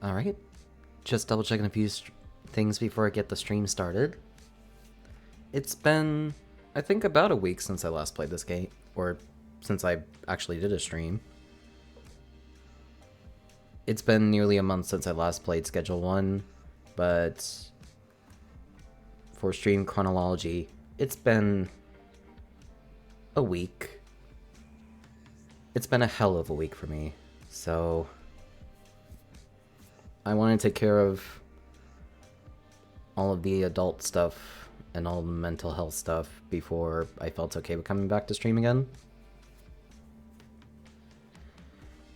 Alright, just double checking a few things before I get the stream started. It's been, I think, about a week since I last played this game, or since I actually did a stream. It's been nearly a month since I last played Schedule 1, but for stream chronology, it's been a week. It's been a hell of a week for me, so I want to take care of all of the adult stuff and all the mental health stuff before I felt okay with coming back to stream again.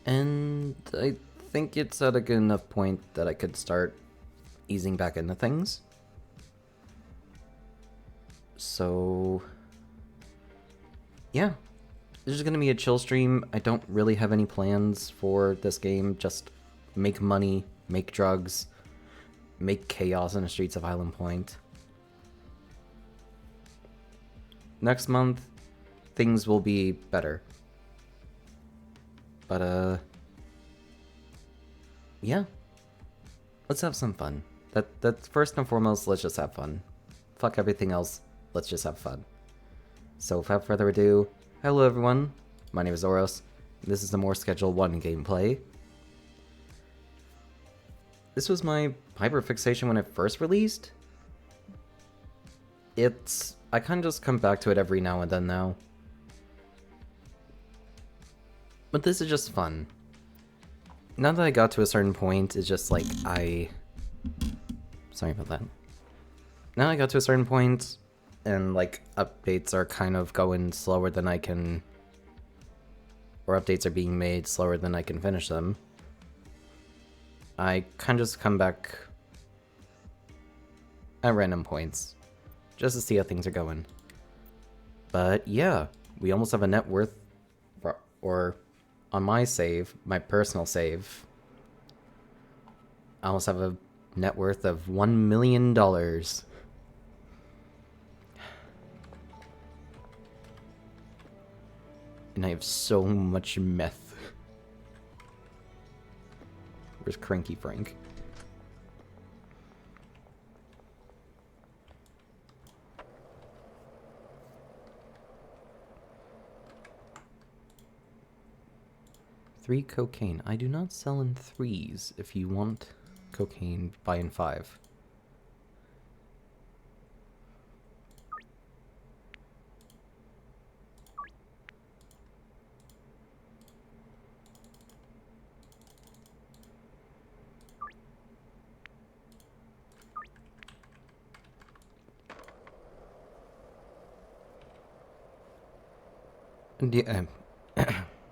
And I think it's at a good enough point that I could start easing back into things. So yeah, this is going to be a chill stream. I don't really have any plans for this game, just make money, make drugs, make chaos in the streets of Island Point. Next month, things will be better. But, yeah. Let's have some fun. That's first and foremost, let's just have fun. Fuck everything else, let's just have fun. So without further ado, hello everyone, my name is Oros. This is the more Schedule 1 gameplay. This was my hyperfixation when it first released. I kind of just come back to it every now and then now. But this is just fun. Now that I got to a certain point, it's just like sorry about that. Now I got to a certain point, and like updates are kind of going slower than I can, or updates are being made slower than I can finish them. I kind of just come back at random points, just to see how things are going. But yeah, we almost have a net worth, or on my save, my personal save, I almost have a net worth of $1 million. And I have so much meth. Where's Cranky Frank? Three cocaine. I do not sell in threes. If you want cocaine, buy in 5. Yeah,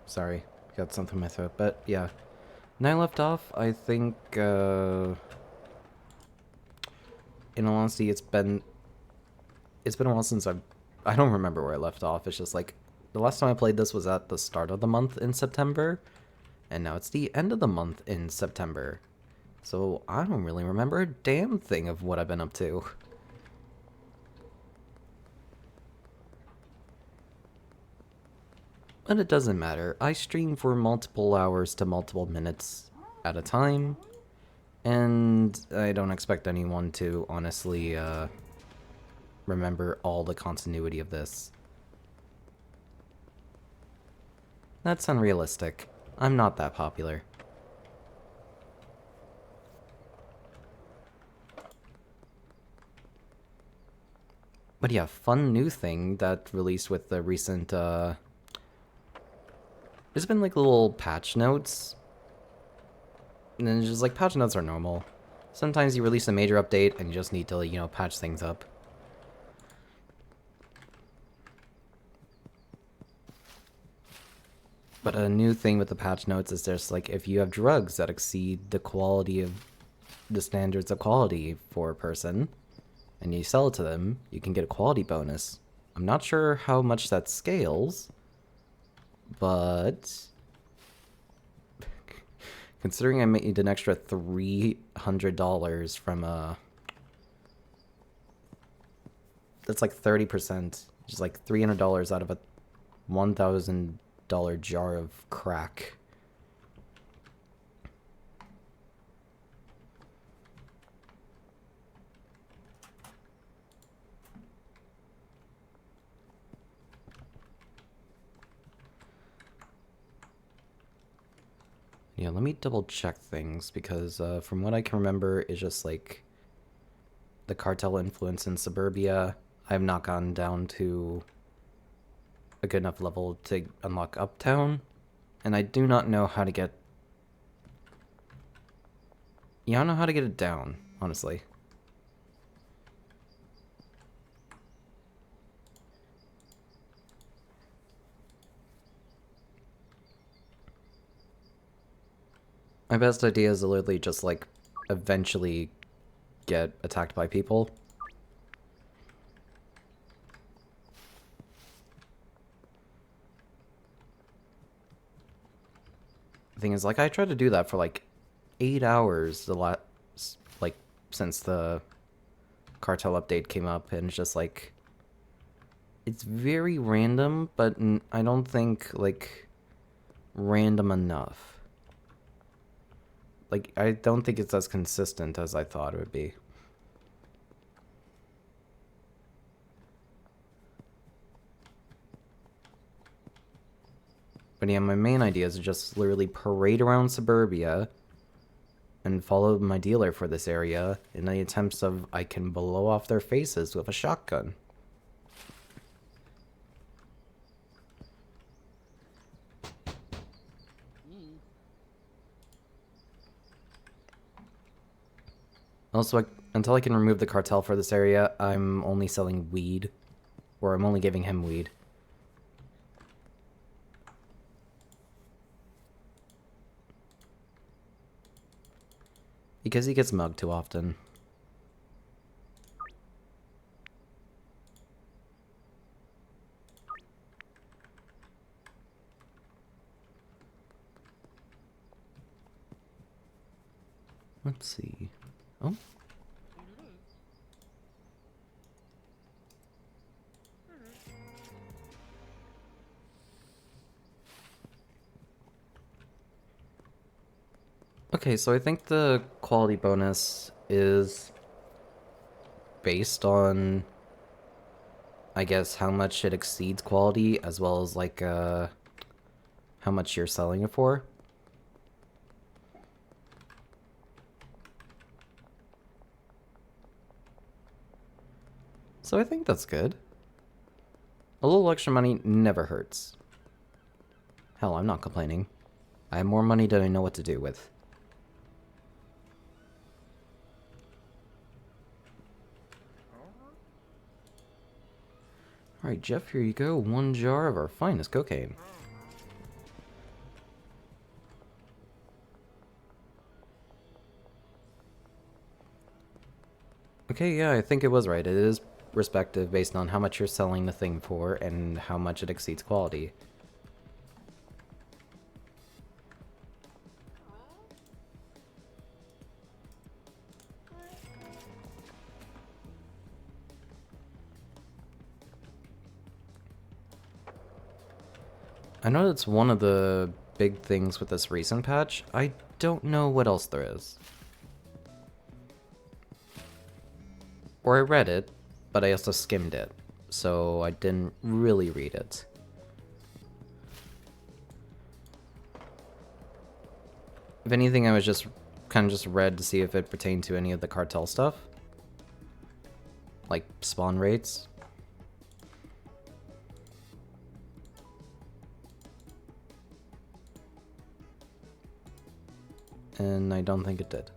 sorry, got something in my throat, but yeah. When I left off, I think, in all honesty, it's been a while since I don't remember where I left off. It's just like, the last time I played this was at the start of the month in September, and now it's the end of the month in September. So I don't really remember a damn thing of what I've been up to. But it doesn't matter. I stream for multiple hours to multiple minutes at a time, and I don't expect anyone to honestly remember all the continuity of this. That's unrealistic. I'm not that popular. But yeah, fun new thing that released with the recent, there's been like little patch notes. And then it's just like, patch notes are normal. Sometimes you release a major update and you just need to, you know, patch things up. But a new thing with the patch notes is just like, if you have drugs that exceed the quality of the standards of quality for a person, and you sell it to them, you can get a quality bonus. I'm not sure how much that scales, but considering I made an extra $300 from that's like 30%, which is like $300 out of a $1,000 jar of crack. Yeah, let me double check things, because from what I can remember, it's just like the cartel influence in suburbia. I have not gone down to a good enough level to unlock Uptown, and I do not know how to get... Yeah, I don't know how to get it down, honestly. My best idea is to literally just, like, eventually get attacked by people. The thing is, like, I tried to do that for, like, 8 hours the last, like, since the cartel update came up, and it's just, like, it's very random, but I don't think, like, random enough. Like, I don't think it's as consistent as I thought it would be. But yeah, my main idea is to just literally parade around suburbia and follow my dealer for this area in the attempts of I can blow off their faces with a shotgun. Also, until I can remove the cartel for this area, I'm only selling weed. Or I'm only giving him weed. Because he gets mugged too often. Let's see. Oh. Okay, so I think the quality bonus is based on, I guess, how much it exceeds quality, as well as, like, how much you're selling it for. So I think that's good. A little extra money never hurts. Hell, I'm not complaining. I have more money than I know what to do with. Alright, Jeff, here you go. 1 jar of our finest cocaine. Okay, yeah, I think it was right. It is respective based on how much you're selling the thing for and how much it exceeds quality. I know that's one of the big things with this recent patch. I don't know what else there is. Or I read it, but I also skimmed it, so I didn't really read it. If anything, I was just kind of just read to see if it pertained to any of the cartel stuff. Like spawn rates. And I don't think it did.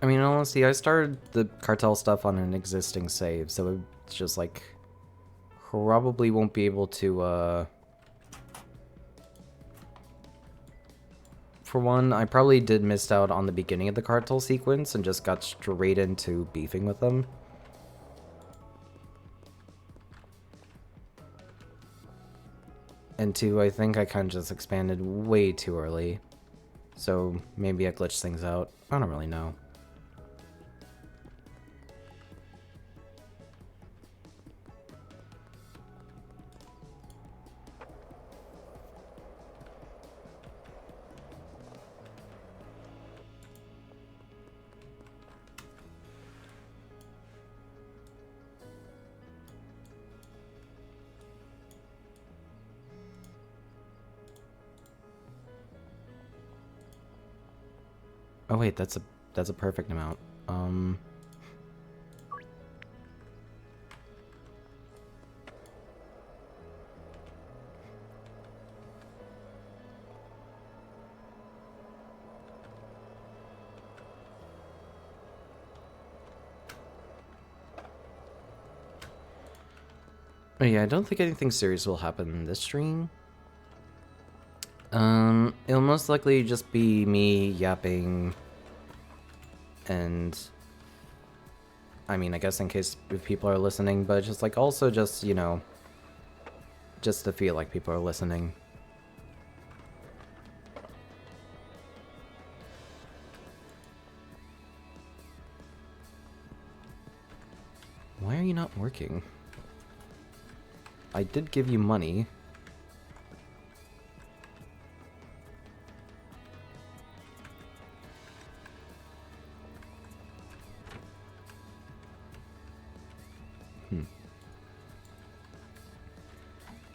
I mean, honestly, I started the cartel stuff on an existing save, so it's just like probably won't be able to, for one, I probably did miss out on the beginning of the cartel sequence and just got straight into beefing with them. And two, I think I kind of just expanded way too early. So maybe I glitched things out. I don't really know. Oh wait, that's a perfect amount. But yeah, I don't think anything serious will happen in this stream. It'll most likely just be me yapping, and I mean, I guess in case if people are listening, but just like also just, you know, just to feel like people are listening. Why are you not working? I did give you money.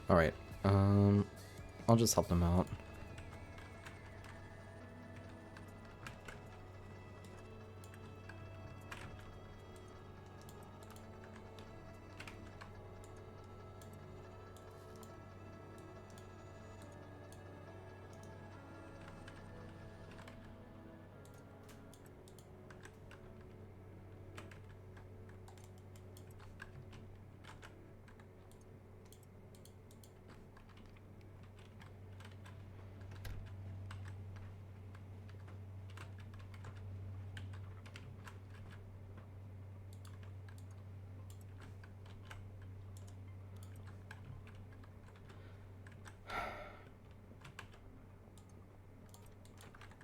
Alright, I'll just help them out.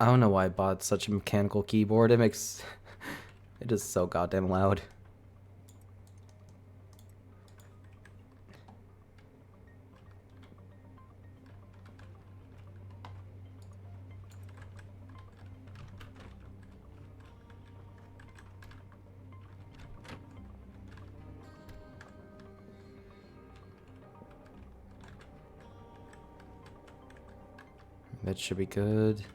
I don't know why I bought such a mechanical keyboard. It makes... it is so goddamn loud. That should be good.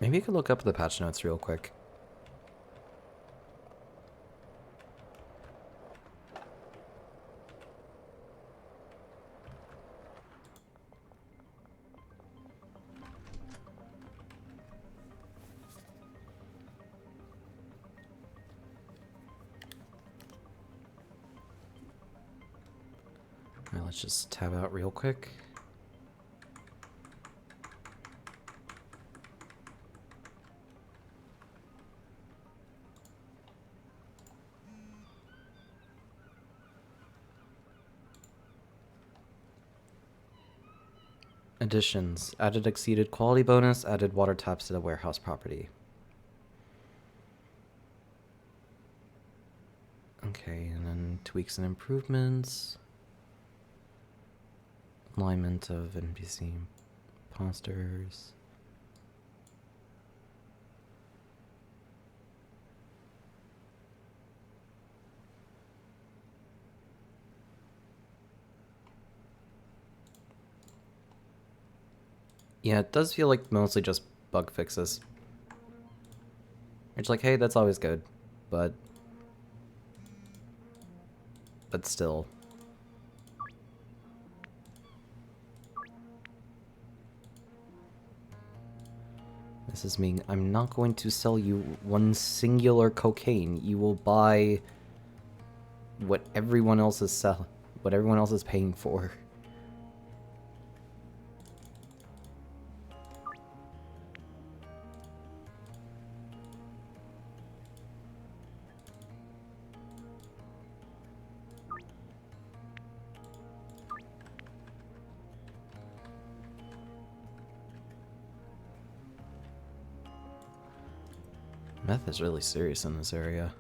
Maybe you could look up the patch notes real quick. Alright, let's just tab out real quick. Additions. Added exceeded quality bonus, added water taps to the warehouse property. Okay, and then tweaks and improvements. Alignment of NPC imposters. Yeah, it does feel like mostly just bug fixes. It's like, hey, that's always good, but still. This is mean. I'm not going to sell you one singular cocaine. You will buy what everyone else is what everyone else is paying for. Meth is really serious in this area.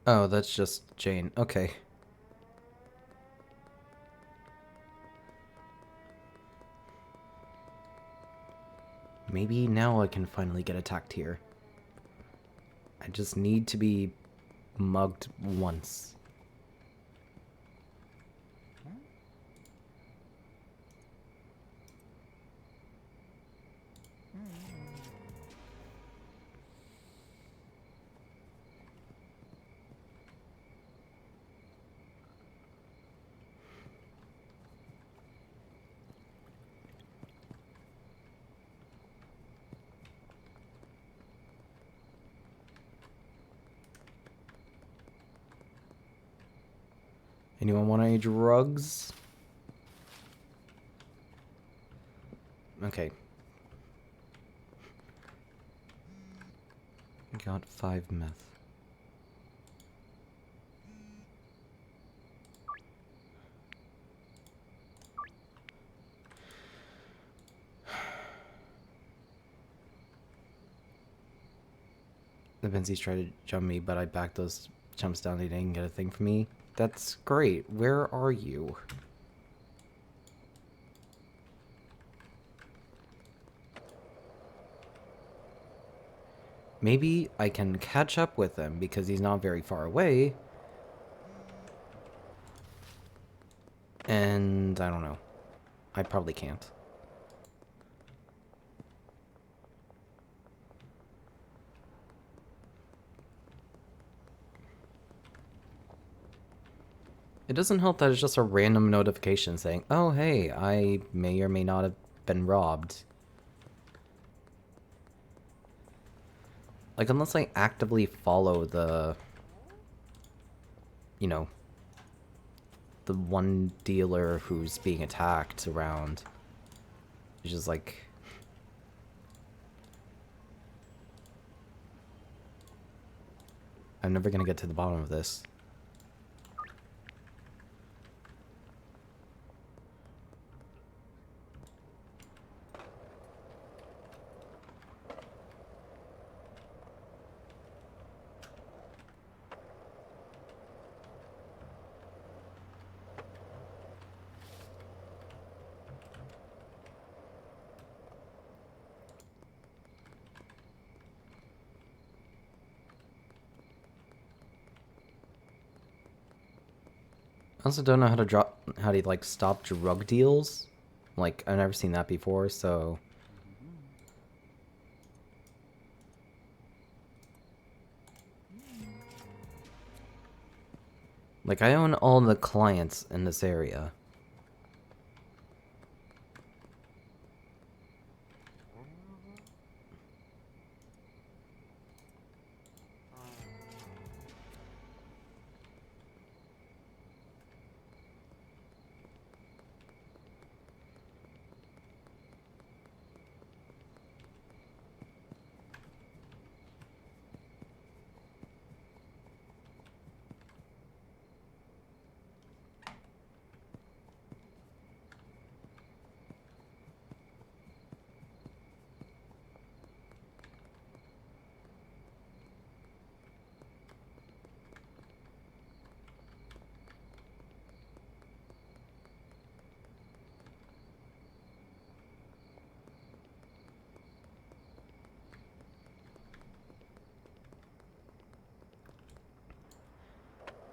Oh, that's just Jane. Okay. Maybe now I can finally get attacked here. I just need to be mugged once. Anyone want any drugs? Okay. Got 5 meth. The Benzies tried to jump me, but I backed those jumps down. They didn't get a thing from me. That's great. Where are you? Maybe I can catch up with him because he's not very far away. And I don't know. I probably can't. It doesn't help that it's just a random notification saying, oh, hey, I may or may not have been robbed. Like, unless I actively follow the, you know, the one dealer who's being attacked around. It's just like... I'm never gonna get to the bottom of this. I also don't know how to like stop drug deals. Like, I've never seen that before, so... Like, I own all the clients in this area.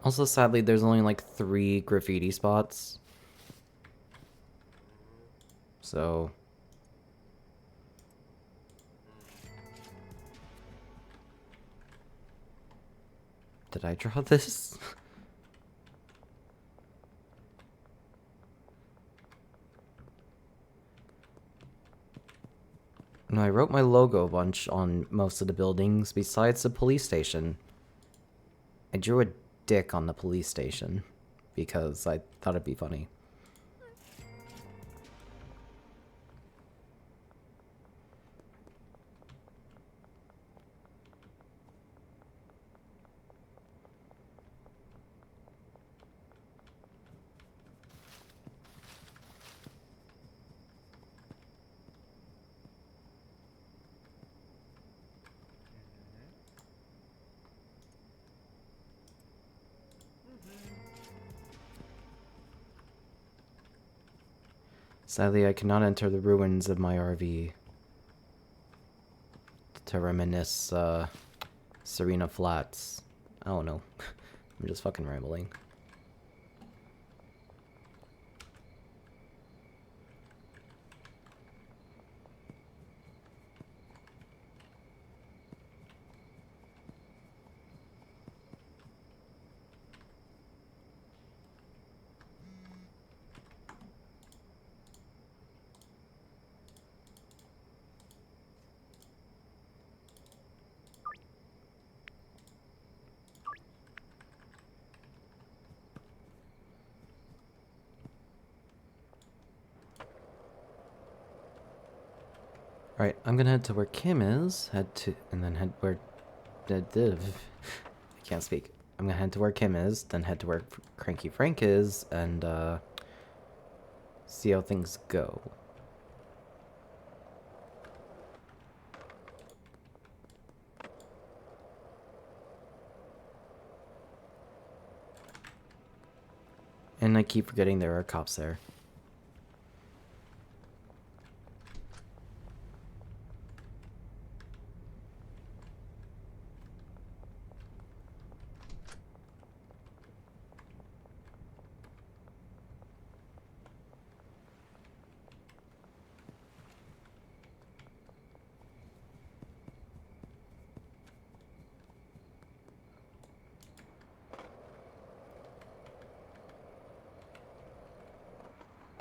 Also, sadly, there's only like 3 graffiti spots. So... Did I draw this? No, I wrote my logo a bunch on most of the buildings besides the police station. I drew a dick on the police station because I thought it'd be funny. Sadly, I cannot enter the ruins of my RV to reminisce, Serena Flats. I don't know. I'm just fucking rambling. Alright, I'm gonna head to where Kim is, and then head where... I can't speak. I'm gonna head to where Kim is, then head to where Cranky Frank is, and, see how things go. And I keep forgetting there are cops there.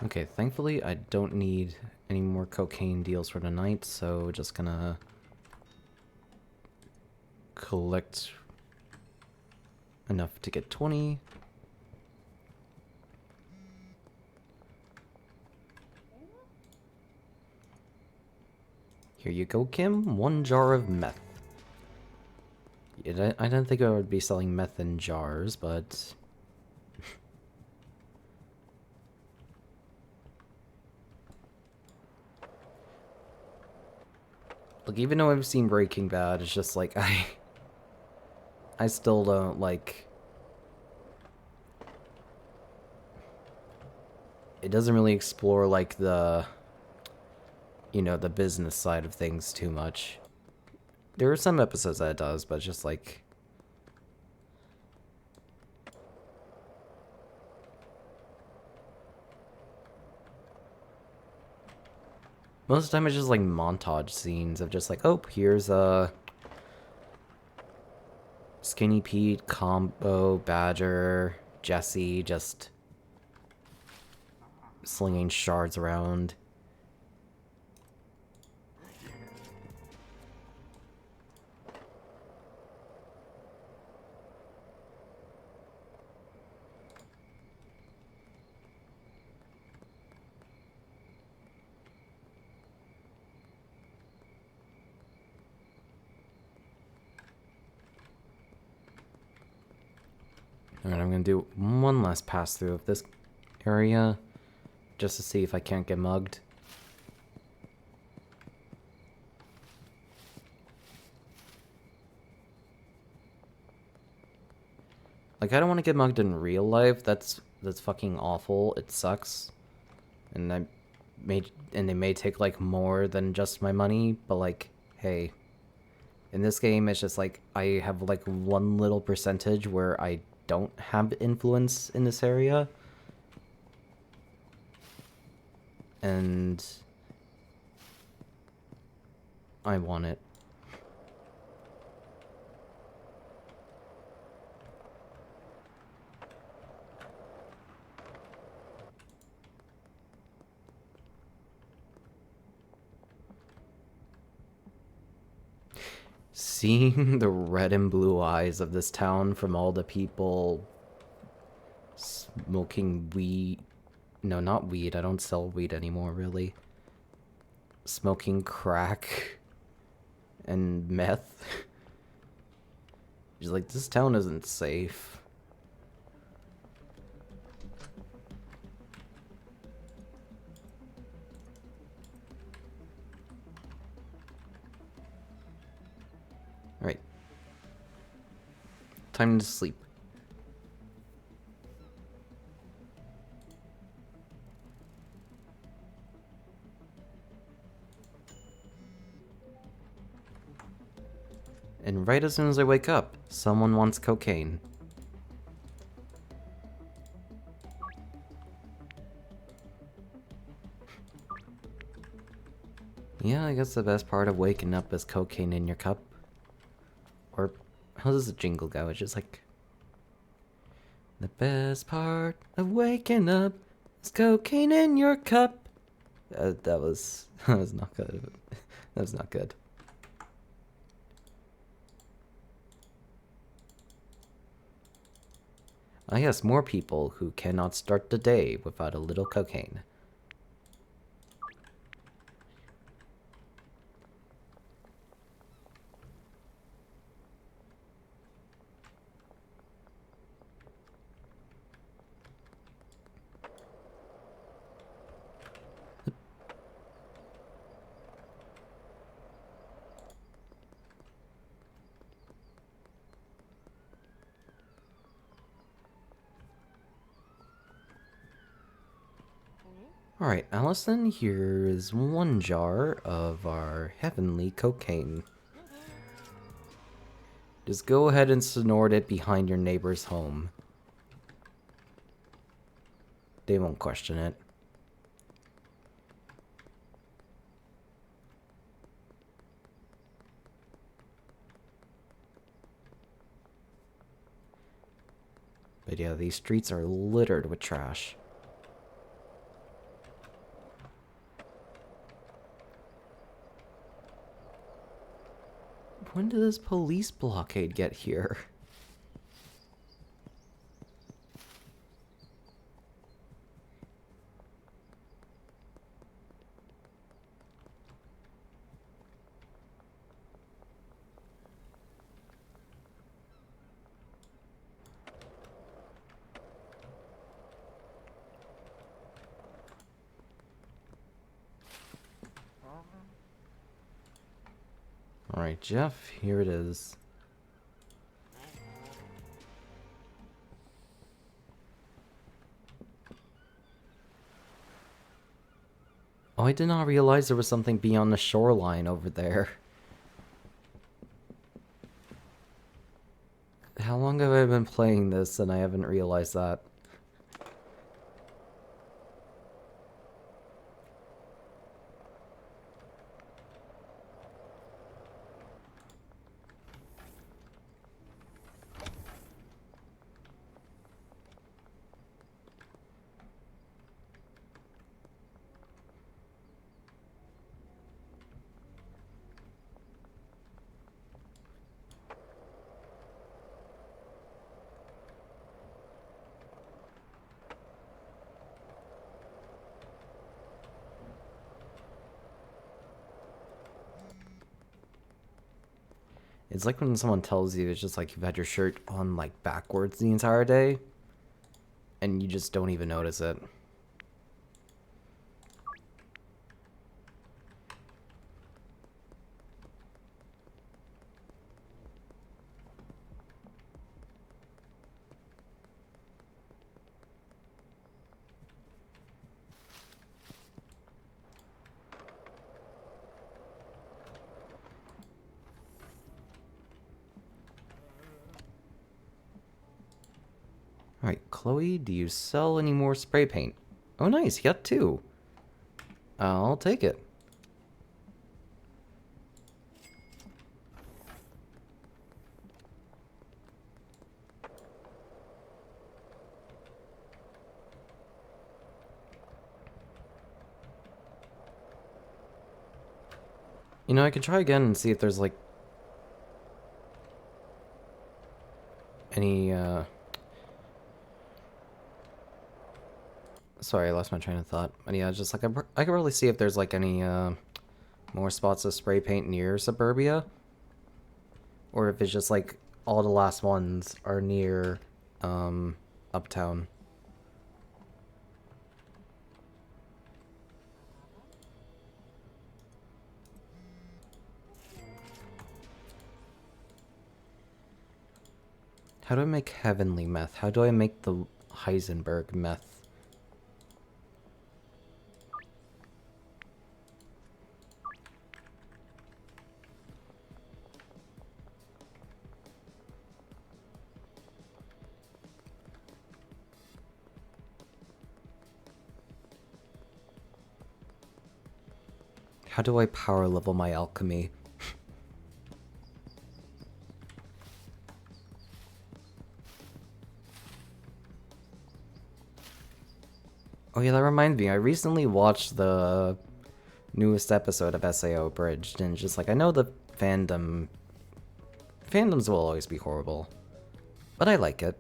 Okay, thankfully I don't need any more cocaine deals for tonight, so just gonna collect enough to get 20. Here you go, Kim. 1 jar of meth. I didn't think I would be selling meth in jars, but... Look, even though I've seen Breaking Bad, it's just like, I still don't, like... It doesn't really explore, like, the... You know, the business side of things too much. There are some episodes that it does, but it's just like... Most of the time it's just like montage scenes of just like, oh, here's Skinny Pete, Combo, Badger, Jesse, just slinging shards around. Alright, I'm gonna do one last pass through of this area just to see if I can't get mugged. Like, I don't want to get mugged in real life. That's fucking awful. It sucks. And they may take like more than just my money, but like, hey, in this game it's just like I have like one little percentage where I don't have influence in this area. And I want it. Seeing the red and blue eyes of this town from all the people smoking weed. No, not weed. I don't sell weed anymore, really. Smoking crack and meth. He's like, this town isn't safe. Alright. Time to sleep. And right as soon as I wake up, someone wants cocaine. Yeah, I guess the best part of waking up is cocaine in your cup. Or, how does the jingle go? It's just like... The best part of waking up is cocaine in your cup. That was not good. That was not good. I guess more people who cannot start the day without a little cocaine. Alright, Allison, here is 1 jar of our heavenly cocaine. Just go ahead and snort it behind your neighbor's home. They won't question it. But yeah, these streets are littered with trash. When did this police blockade get here? Alright, Jeff, here it is. Oh, I did not realize there was something beyond the shoreline over there. How long have I been playing this and I haven't realized that? It's like when someone tells you it's just like you've had your shirt on like backwards the entire day and you just don't even notice it. Alright, Chloe, do you sell any more spray paint? Oh nice, you got 2. I'll take it. You know, I could try again and see if there's like any sorry, I lost my train of thought. But yeah, just like I could really see if there's like any more spots of spray paint near suburbia, or if it's just like all the last ones are near uptown. How do I make heavenly meth? How do I make the Heisenberg meth? How do I power level my alchemy? Oh yeah, that reminds me. I recently watched the newest episode of SAO Abridged, and just like, I know the fandoms will always be horrible, but I like it.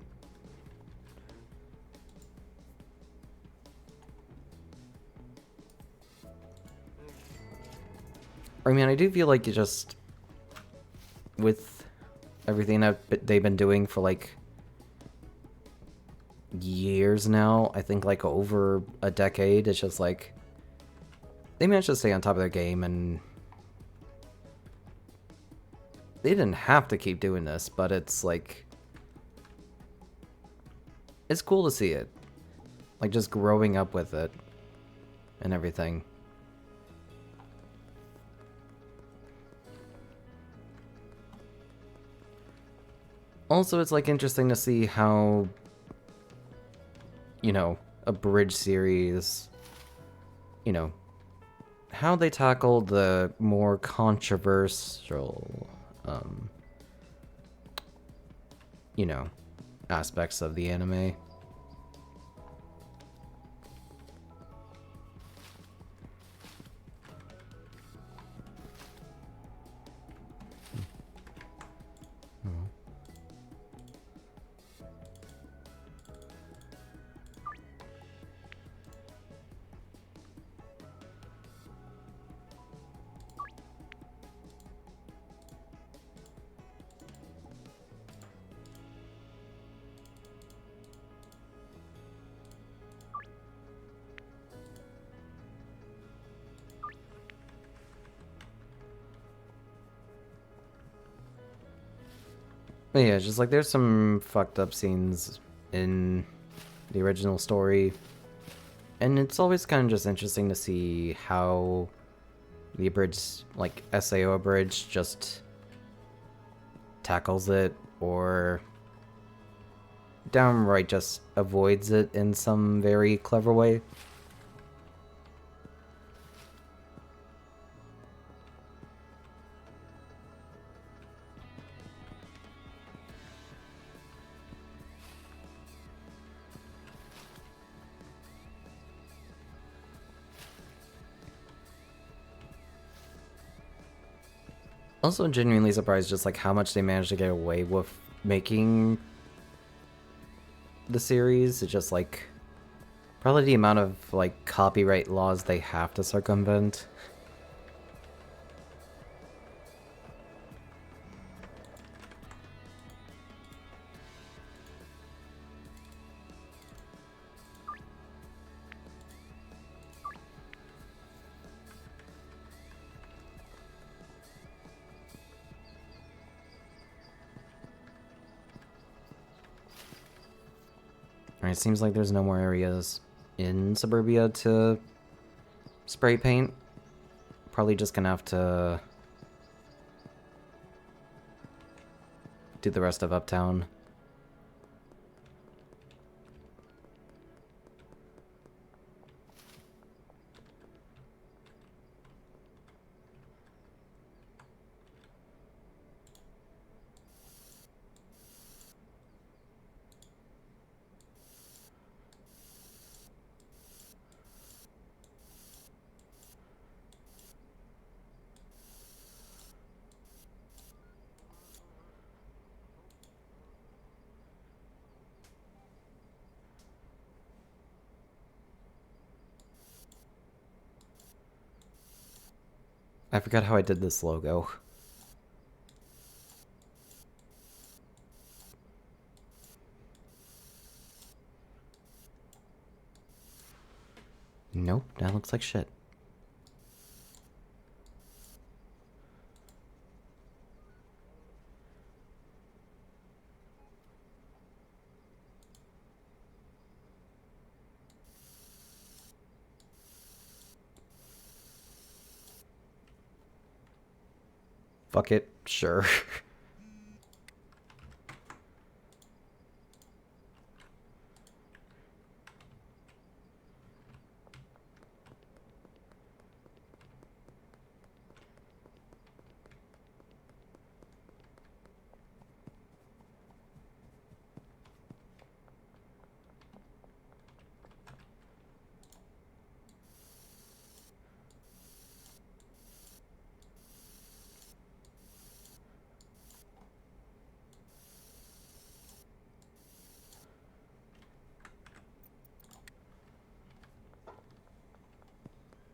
I mean, I do feel like you just, with everything that they've been doing for like years now, I think like over a decade, it's just like they managed to stay on top of their game, and they didn't have to keep doing this, but it's like, it's cool to see it, like just growing up with it and everything. Also, it's like interesting to see how, you know, a bridge series, you know, how they tackle the more controversial, you know, aspects of the anime. But yeah, just like there's some fucked up scenes in the original story, and it's always kind of just interesting to see how the abridged, like SAO abridged, just tackles it, or downright just avoids it in some very clever way. Also genuinely surprised just like how much they managed to get away with making the series. It's just like probably the amount of like copyright laws they have to circumvent. Alright, seems like there's no more areas in Suburbia to spray paint. Probably just gonna have to do the rest of Uptown. I forgot how I did this logo. Nope, that looks like shit. Fuck it, sure.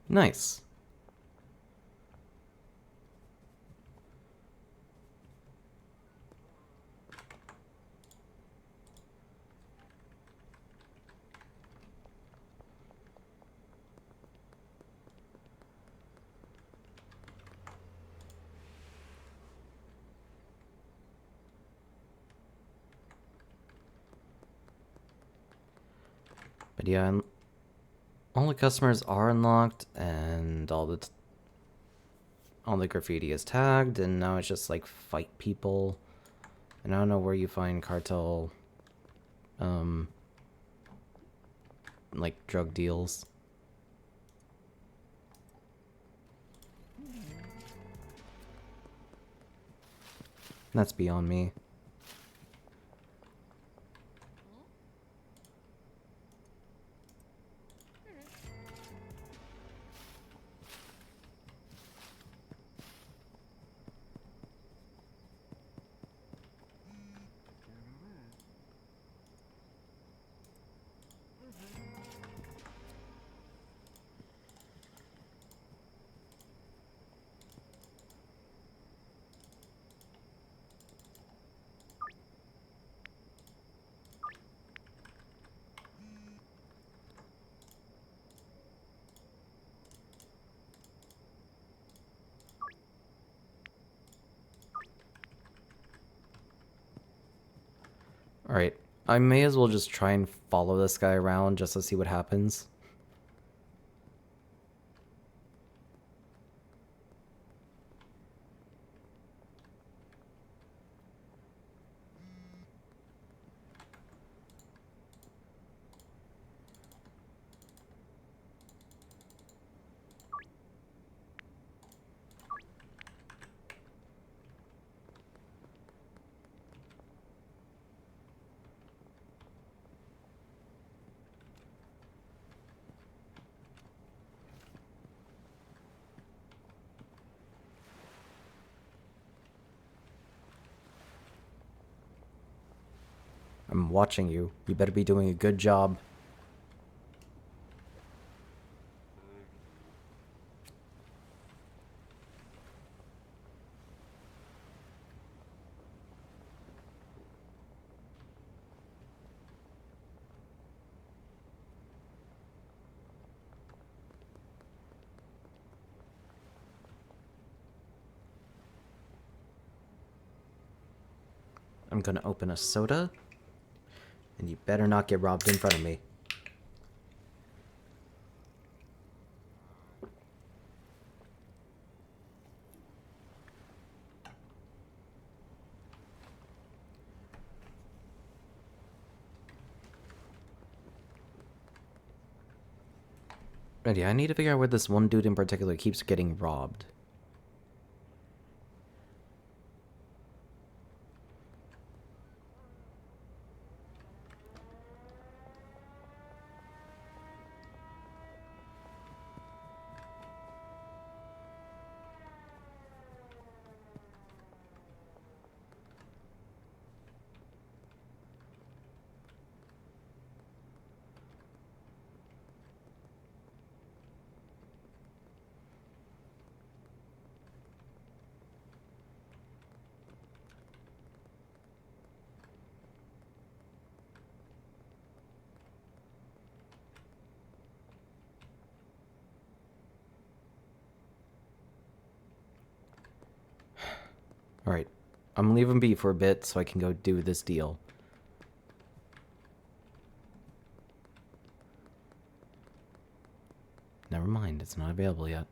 Nice. But yeah, all the customers are unlocked, and all the graffiti is tagged, and now it's just like fight people. And I don't know where you find cartel, like drug deals. That's beyond me. Alright, I may as well just try and follow this guy around just to see what happens. I'm watching you. You better be doing a good job. I'm gonna open a soda, and you better not get robbed in front of me. But yeah, I need to figure out where this one dude in particular keeps getting robbed. Alright, I'm leaving be for a bit so I can go do this deal. Never mind, it's not available yet.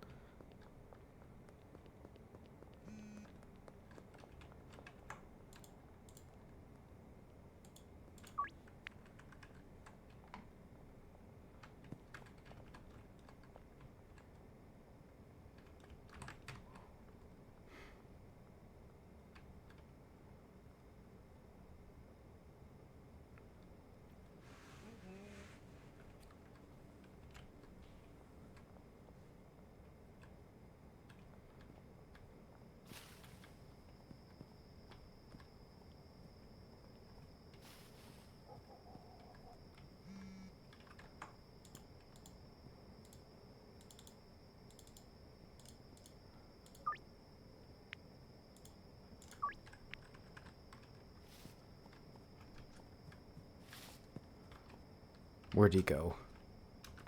Where'd he go?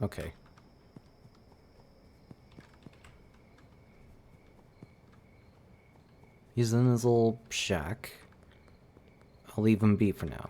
Okay. He's in his little shack. I'll leave him be for now.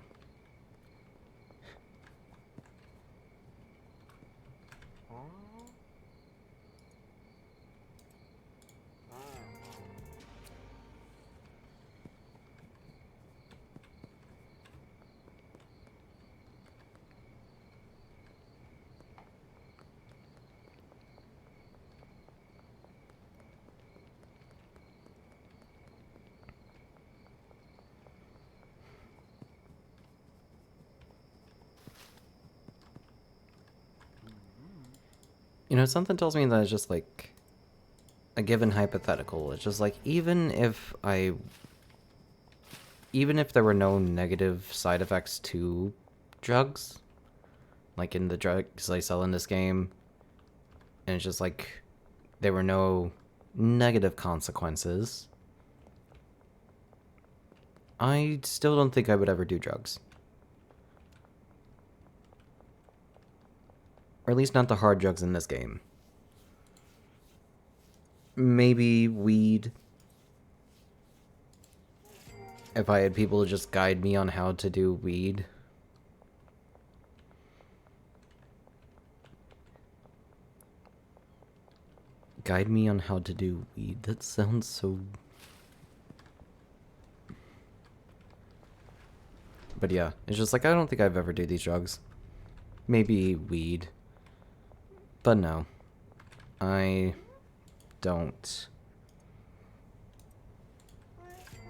You know, something tells me that it's just like a given hypothetical. It's just like even if there were no negative side effects to drugs, like in the drugs I sell in this game, and it's just like there were no negative consequences, I still don't think I would ever do drugs. Or at least not the hard drugs in this game. Maybe weed. If I had people to just guide me on how to do weed. Guide me on how to do weed. That sounds so... But yeah, it's just like, I don't think I've ever do these drugs. Maybe weed. But no. I don't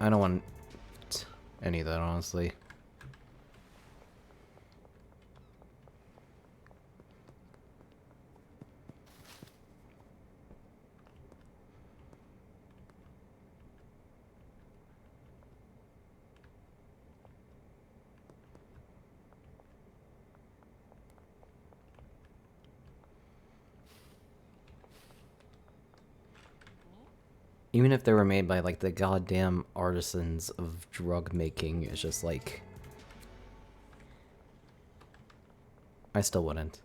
want any of that, honestly. Even if they were made by, like, the goddamn artisans of drug making, it's just like... I still wouldn't.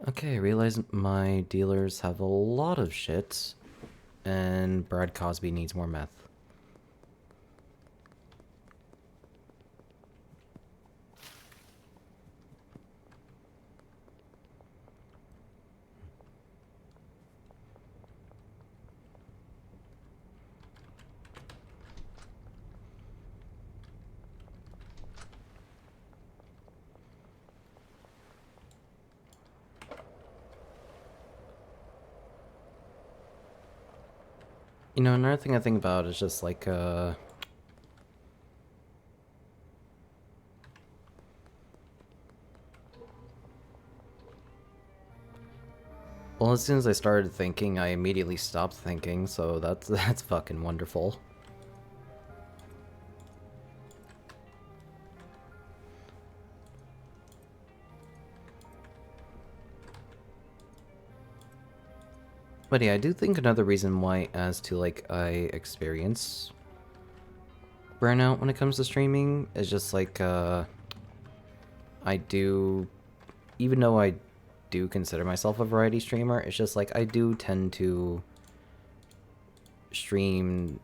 Okay, I realize my dealers have a lot of shit, and Brad Cosby needs more meth. You know, another thing I think about is just like, well, as soon as I started thinking, I immediately stopped thinking, so that's fucking wonderful. But yeah, I do think another reason why, as to, like, I experience burnout when it comes to streaming is just, like, I do, even though I do consider myself a variety streamer, it's just, like, I do tend to stream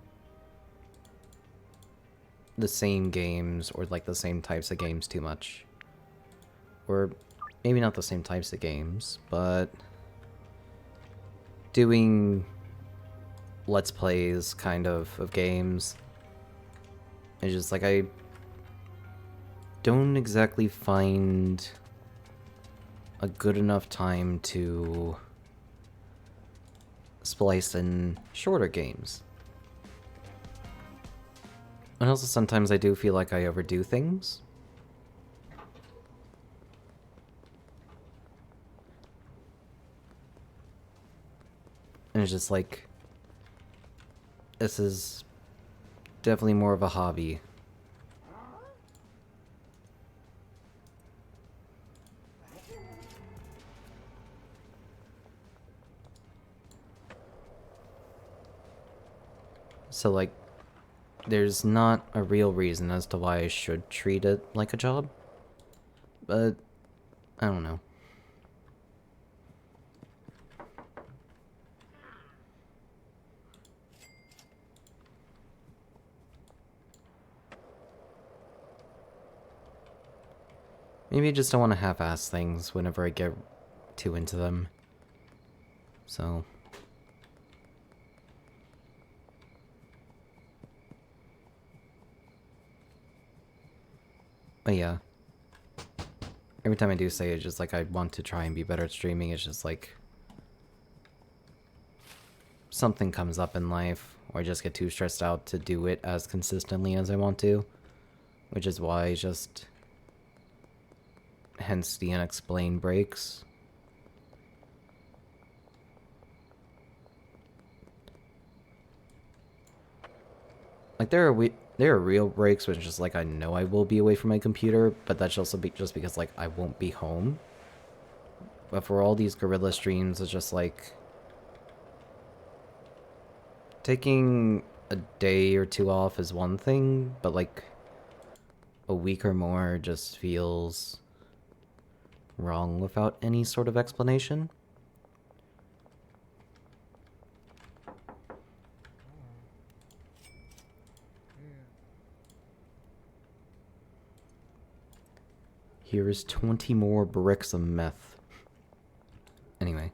the same games, or, like, the same types of games too much. Or, maybe not the same types of games, but... doing Let's Plays, kind of games. It's just like, I don't exactly find a good enough time to splice in shorter games. And also sometimes I do feel like I overdo things. it's just like, this is definitely more of a hobby. So, like, there's not a real reason as to why I should treat it like a job. But, I don't know. Maybe I just don't want to half-ass things whenever I get too into them. So... But yeah. Every time I do say it, just like I want to try and be better at streaming, it's just like... something comes up in life, or I just get too stressed out to do it as consistently as I want to. Which is why just... hence the unexplained breaks. Like, there are real breaks, which is just like I know I will be away from my computer, but that should also be just because like I won't be home. But for all these guerrilla streams, it's just like taking a day or two off is one thing, but like a week or more just feels wrong without any sort of explanation. Here is 20 more bricks of meth. Anyway.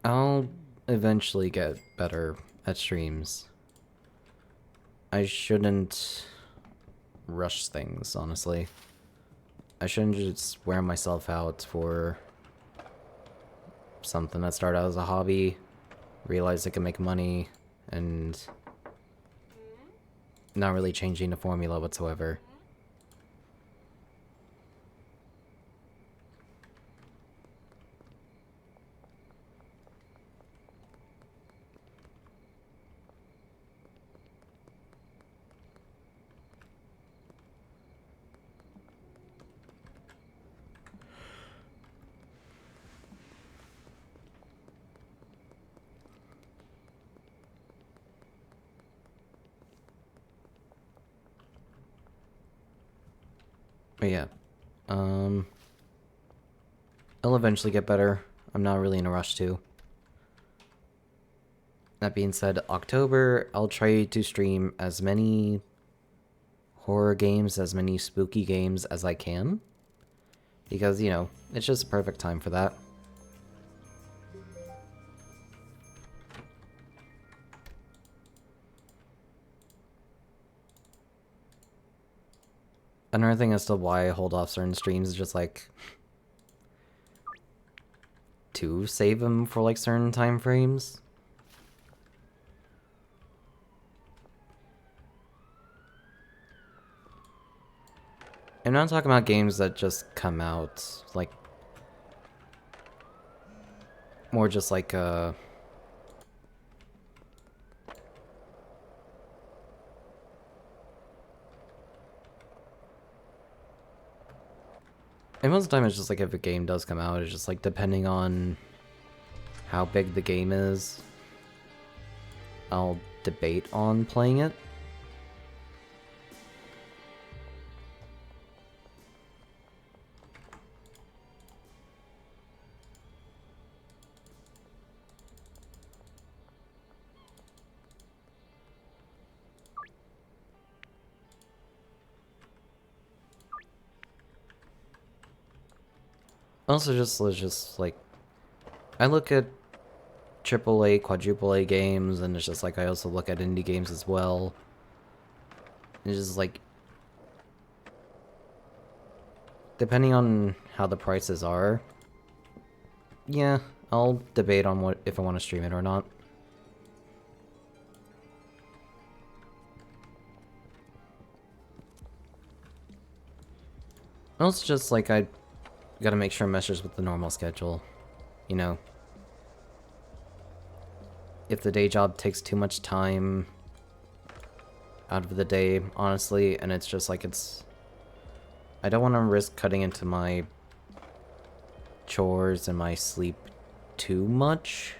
I'll eventually get better at streams. I shouldn't rush things, honestly. I shouldn't just wear myself out for something that started out as a hobby, realize I can make money, and not really changing the formula whatsoever. But yeah, I'll eventually get better. I'm not really in a rush to. That being said, October, I'll try to stream as many horror games, as many spooky games as I can. Because, you know, it's just a perfect time for that. Another thing as to why I hold off certain streams is just like... to save them for like certain time frames. I'm not talking about games that just come out, like... more just like, and most of the time it's just like if a game does come out, it's just like depending on how big the game is, I'll debate on playing it. Also, just like, I look at AAA, quadruple A games, and it's just like I also look at indie games as well. It's just like, depending on how the prices are, yeah, I'll debate on what if I want to stream it or not. it's just like I gotta make sure it meshes with the normal schedule. You know, if the day job takes too much time out of the day, honestly, and it's just like I don't want to risk cutting into my chores and my sleep too much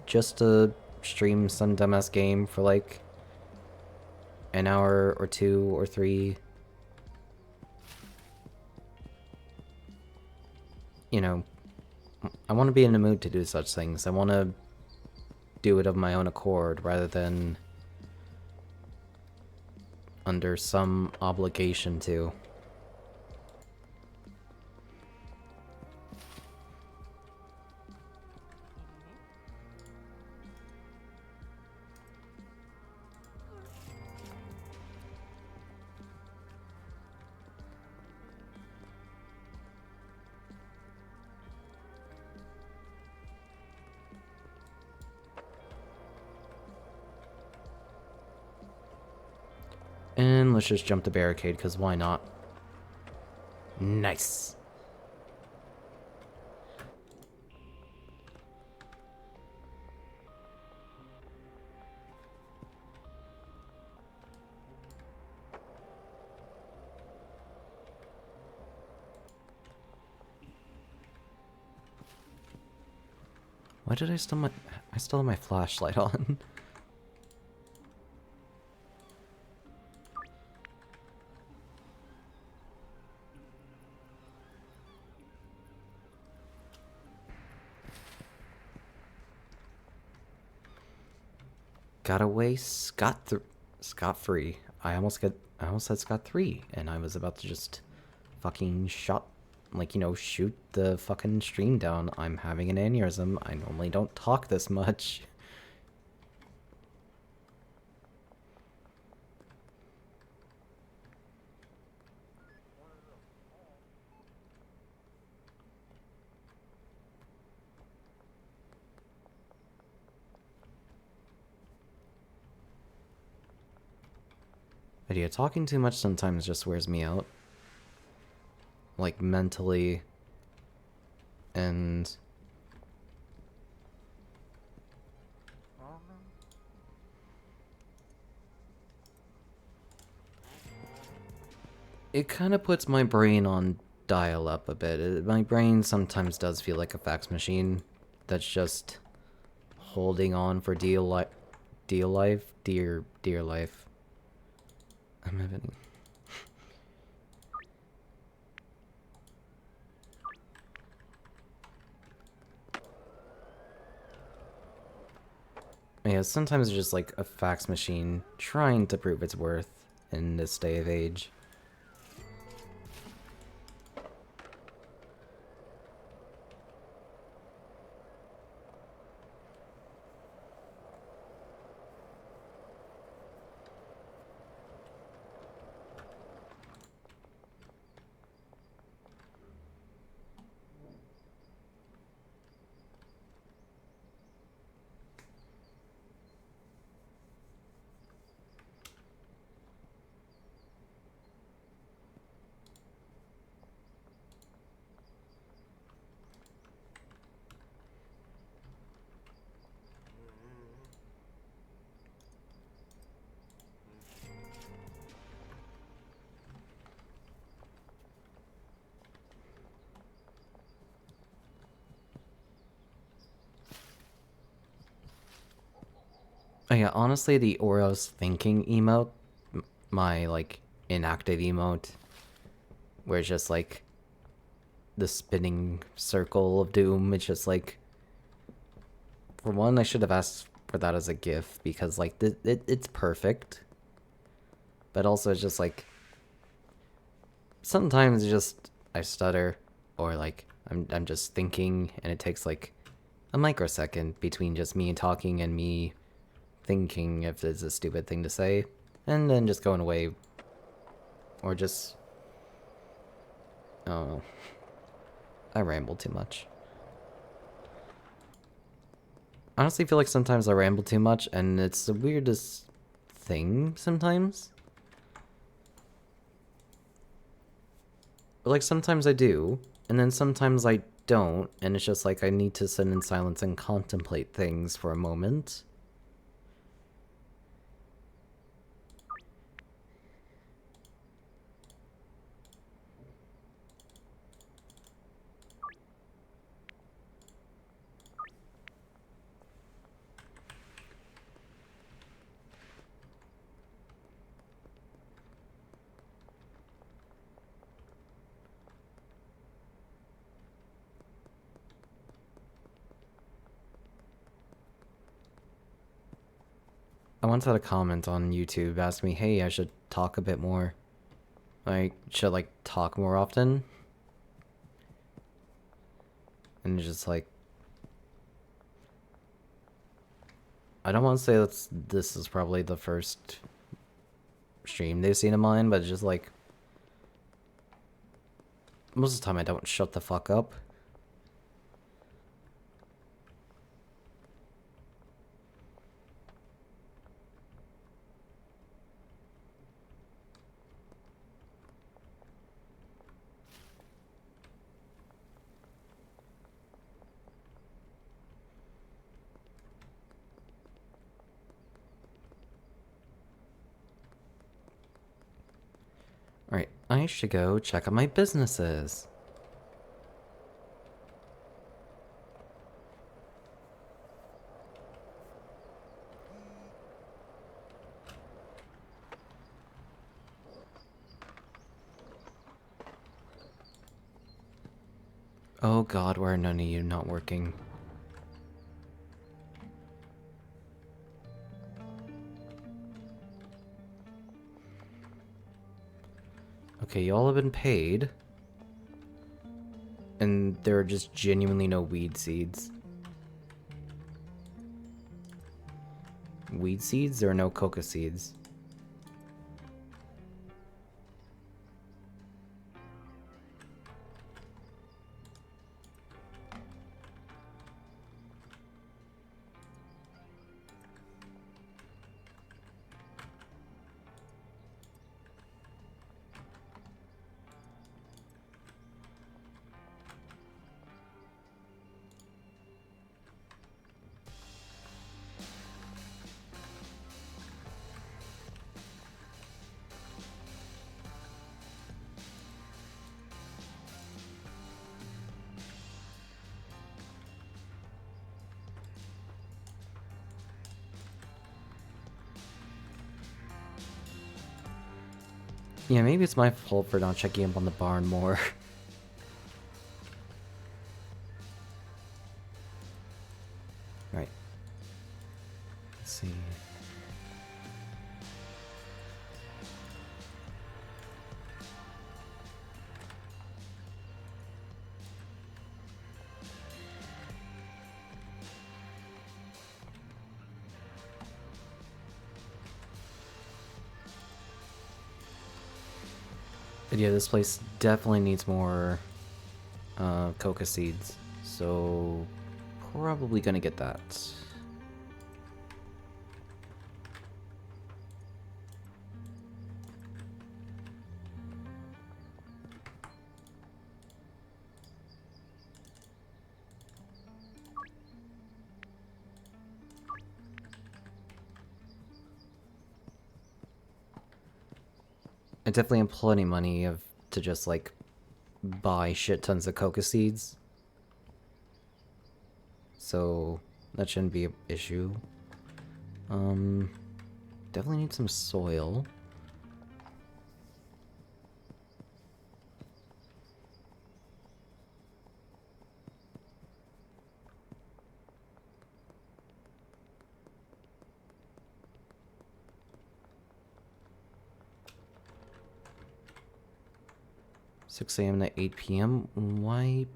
just to stream some dumbass game for like an hour or 2 or 3. You know, I want to be in the mood to do such things. I want to do it of my own accord rather than under some obligation to. And let's just jump the barricade, because why not? Nice. Why did I still have my flashlight on? Got away scot-free. I almost said scot-free, and I was about to just fucking shoot the fucking stream down. I'm having an aneurysm. I normally don't talk this much. But yeah, talking too much sometimes just wears me out. Like, mentally. And it kind of puts my brain on dial-up a bit. My brain sometimes does feel like a fax machine that's just holding on for dear life. I'm having... Yeah, sometimes it's just like a fax machine trying to prove its worth in this day of age. Oh yeah, honestly, the Oreo's thinking emote, my, like, inactive emote, where it's just, like, the spinning circle of doom, it's just, like... For one, I should have asked for that as a GIF, because, like, it's perfect. But also, it's just, like... Sometimes, just, I stutter, or, like, I'm just thinking, and it takes, like, a microsecond between just me talking and me thinking if it's a stupid thing to say, and then just going away, or just... Oh, I ramble too much. I honestly feel like sometimes I ramble too much, and it's the weirdest thing sometimes. But like sometimes I do, and then sometimes I don't, and it's just like I need to sit in silence and contemplate things for a moment. I once had a comment on YouTube ask me, hey, I should talk a bit more. I should like talk more often. And it's just like, I don't want to say this is probably the first stream they've seen of mine, but it's just like, most of the time I don't shut the fuck up. Alright, I should go check out my businesses. Oh god, why are none of you not working? Okay, y'all have been paid. And there are just genuinely no weed seeds. Weed seeds? There are no coca seeds. Yeah, maybe it's my fault for not checking up on the barn more. Right. Let's see. But yeah, this place definitely needs more coca seeds. So probably gonna get that. I definitely have plenty of money to just like buy shit tons of coca seeds. So that shouldn't be an issue. Definitely need some soil. Six AM to 8 PM? Why?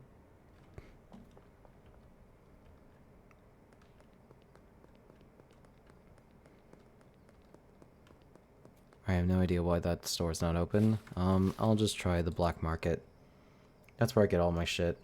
I have no idea why that store's not open. I'll just try the black market. That's where I get all my shit.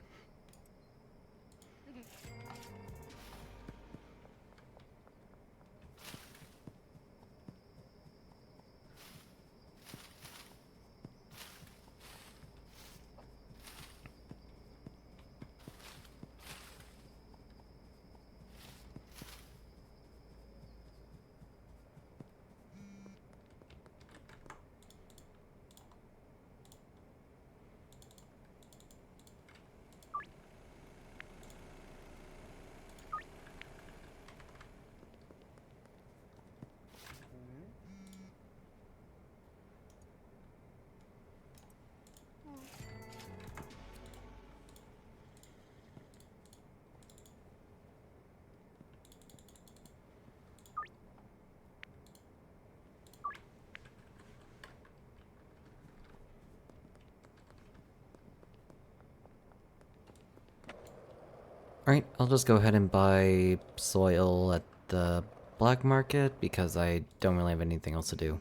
Alright, I'll just go ahead and buy soil at the black market because I don't really have anything else to do.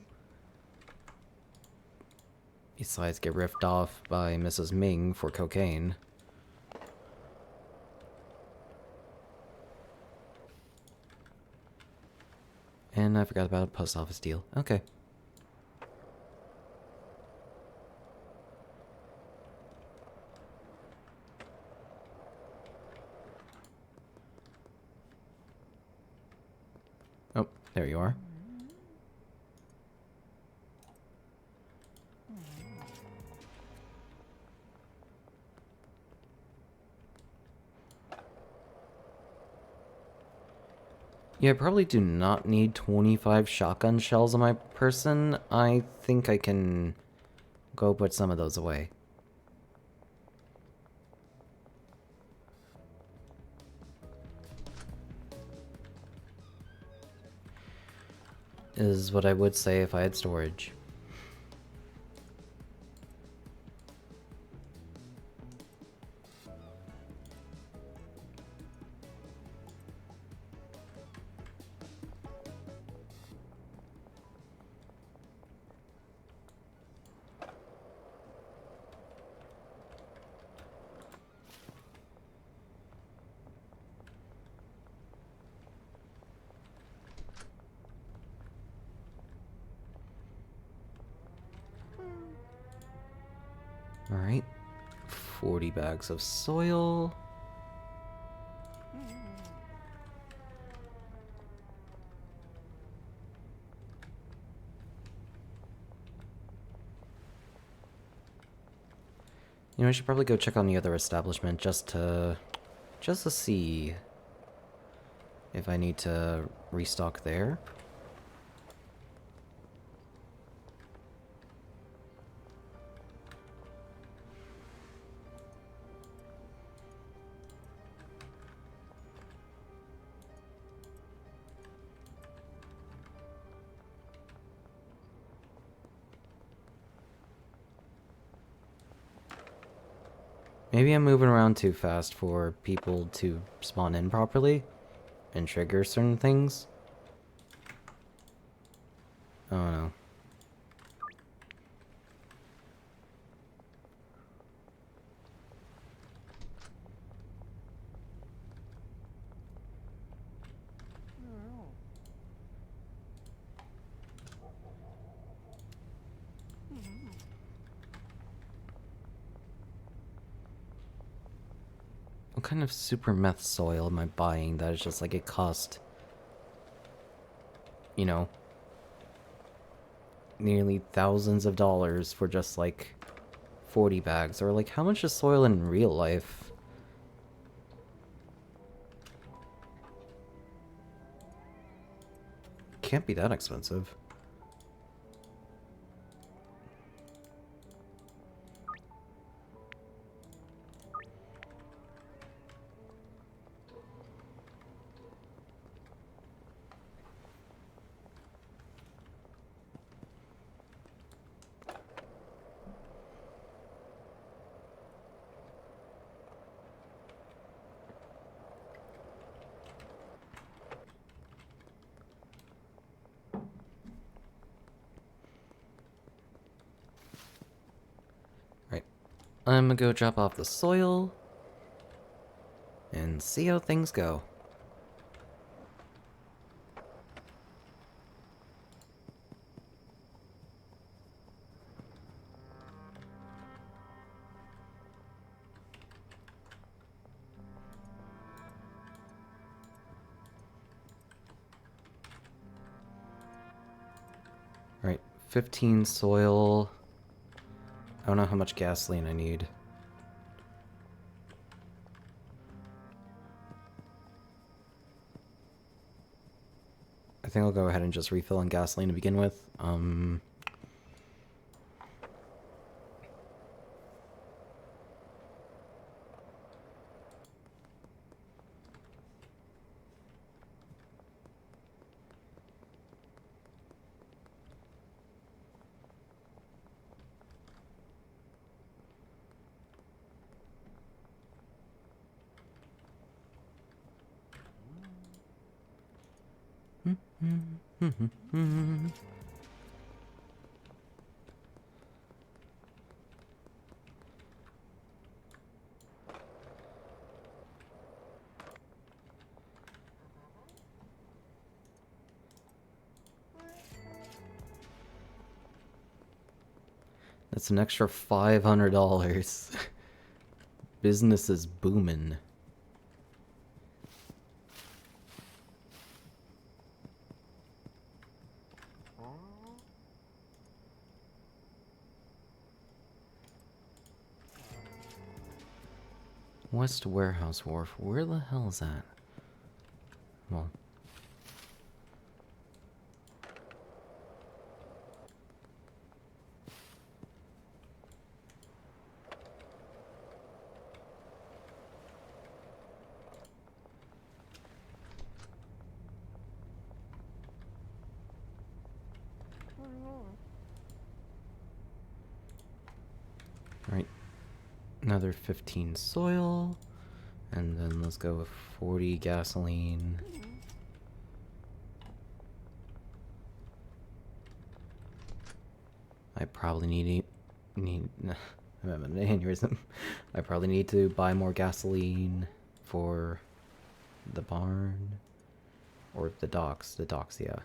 Besides get ripped off by Mrs. Ming for cocaine. And I forgot about a post office deal. Okay. Oh, there you are. Yeah, I probably do not need 25 shotgun shells on my person. I think I can go put some of those away. Is what I would say if I had storage. Alright. 40 bags of soil. You know, I should probably go check on the other establishment just to see if I need to restock there. Maybe I'm moving around too fast for people to spawn in properly and trigger certain things. Oh no. What kind of super meth soil am I buying that is just like it cost, you know, nearly thousands of dollars for just like 40 bags? Or like how much is soil in real life? Can't be that expensive. Right. I'm gonna go drop off the soil and see how things go. Right, 15 soil. I don't know how much gasoline I need. I think I'll go ahead and just refill on gasoline to begin with. That's an extra $500. Business is booming. West Warehouse Wharf. Where the hell is that? Well. Alright. Another 15 soil. And then let's go with 40 gasoline. I probably need I'm having an aneurysm. I probably need to buy more gasoline for the barn. Or the docks. The docks, yeah.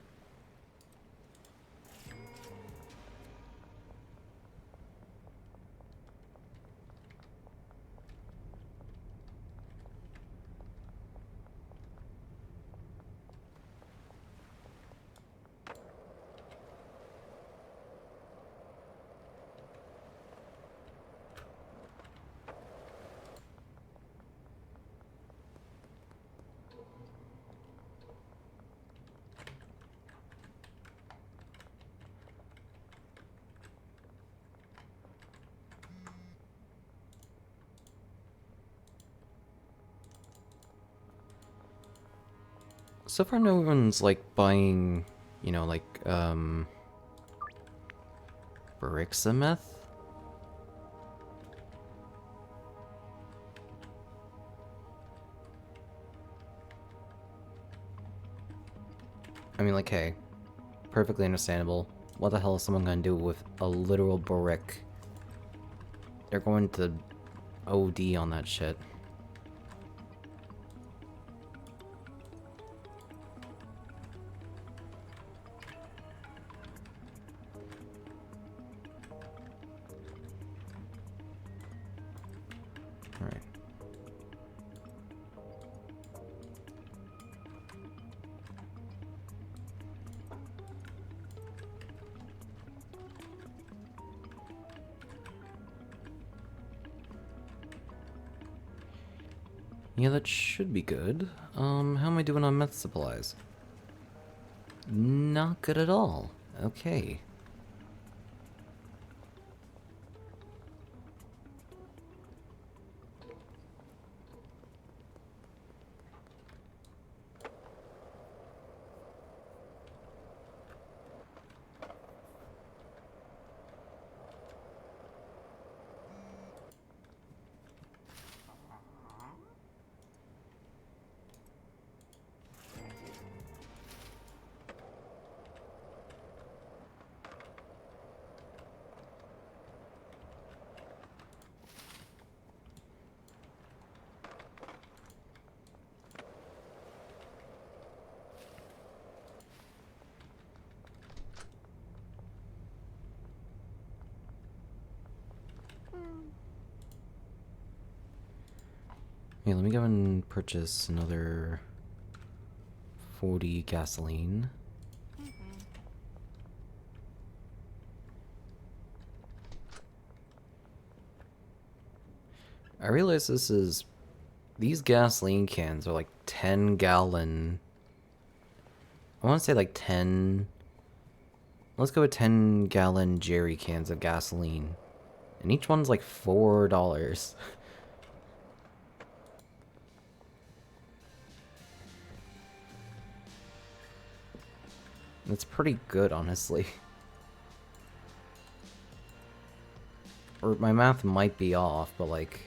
So far no one's like buying, you know, like, Brixameth? I mean, like, hey, perfectly understandable. What the hell is someone gonna do with a literal brick? They're going to OD on that shit. Alright. Yeah, that should be good. How am I doing on meth supplies? Not good at all. Okay. Yeah, let me go and purchase another 40 gasoline. I realize these gasoline cans are like 10-gallon. I want to say like 10. Let's go with 10-gallon jerry cans of gasoline. And each one's like $4. That's pretty good, honestly. Or my math might be off, but like...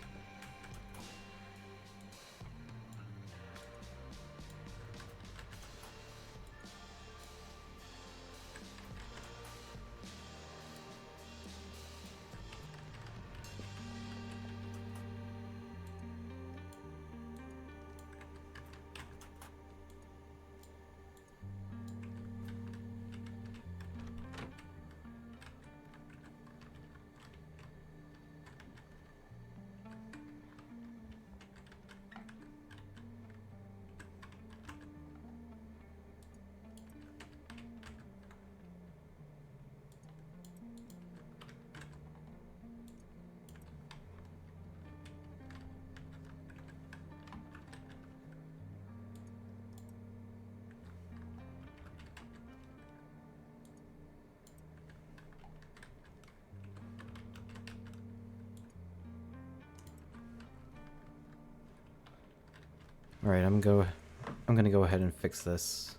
Alright, I'm gonna go ahead and fix this.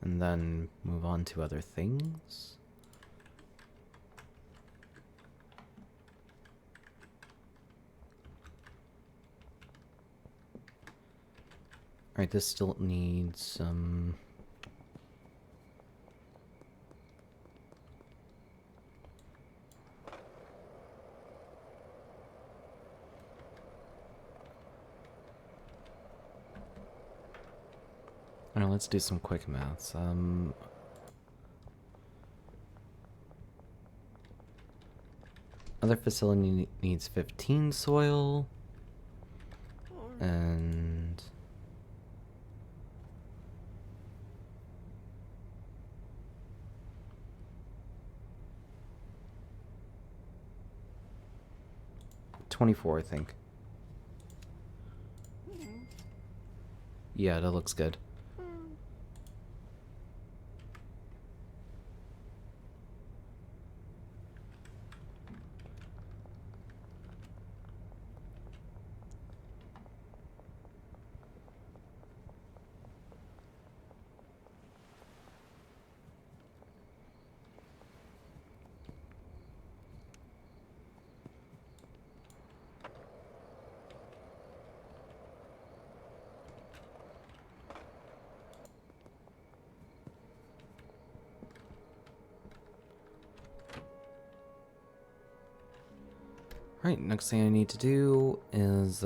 And then move on to other things. Alright, this still needs some... Alright, let's do some quick maths. Other facility needs 15 soil. And... $24, I think. Yeah, that looks good. Alright, next thing I need to do is,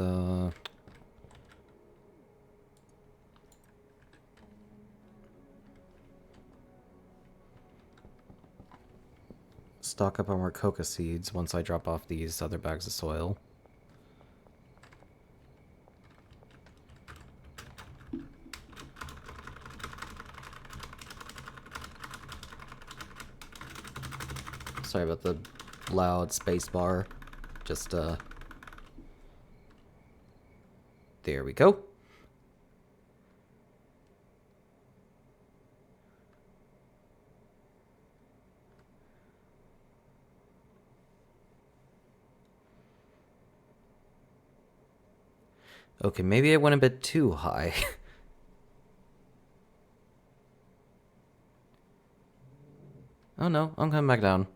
stock up on more coca seeds once I drop off these other bags of soil. Sorry about the loud space bar. Just, there we go. Okay, maybe I went a bit too high. Oh no, I'm coming back down.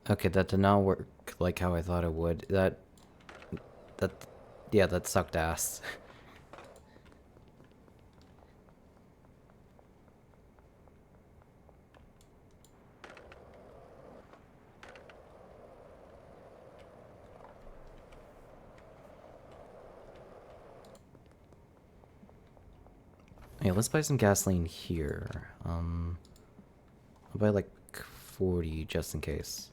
Okay, that did not work like how I thought it would. Yeah, that sucked ass. Hey, let's buy some gasoline here. I'll buy like 40 just in case.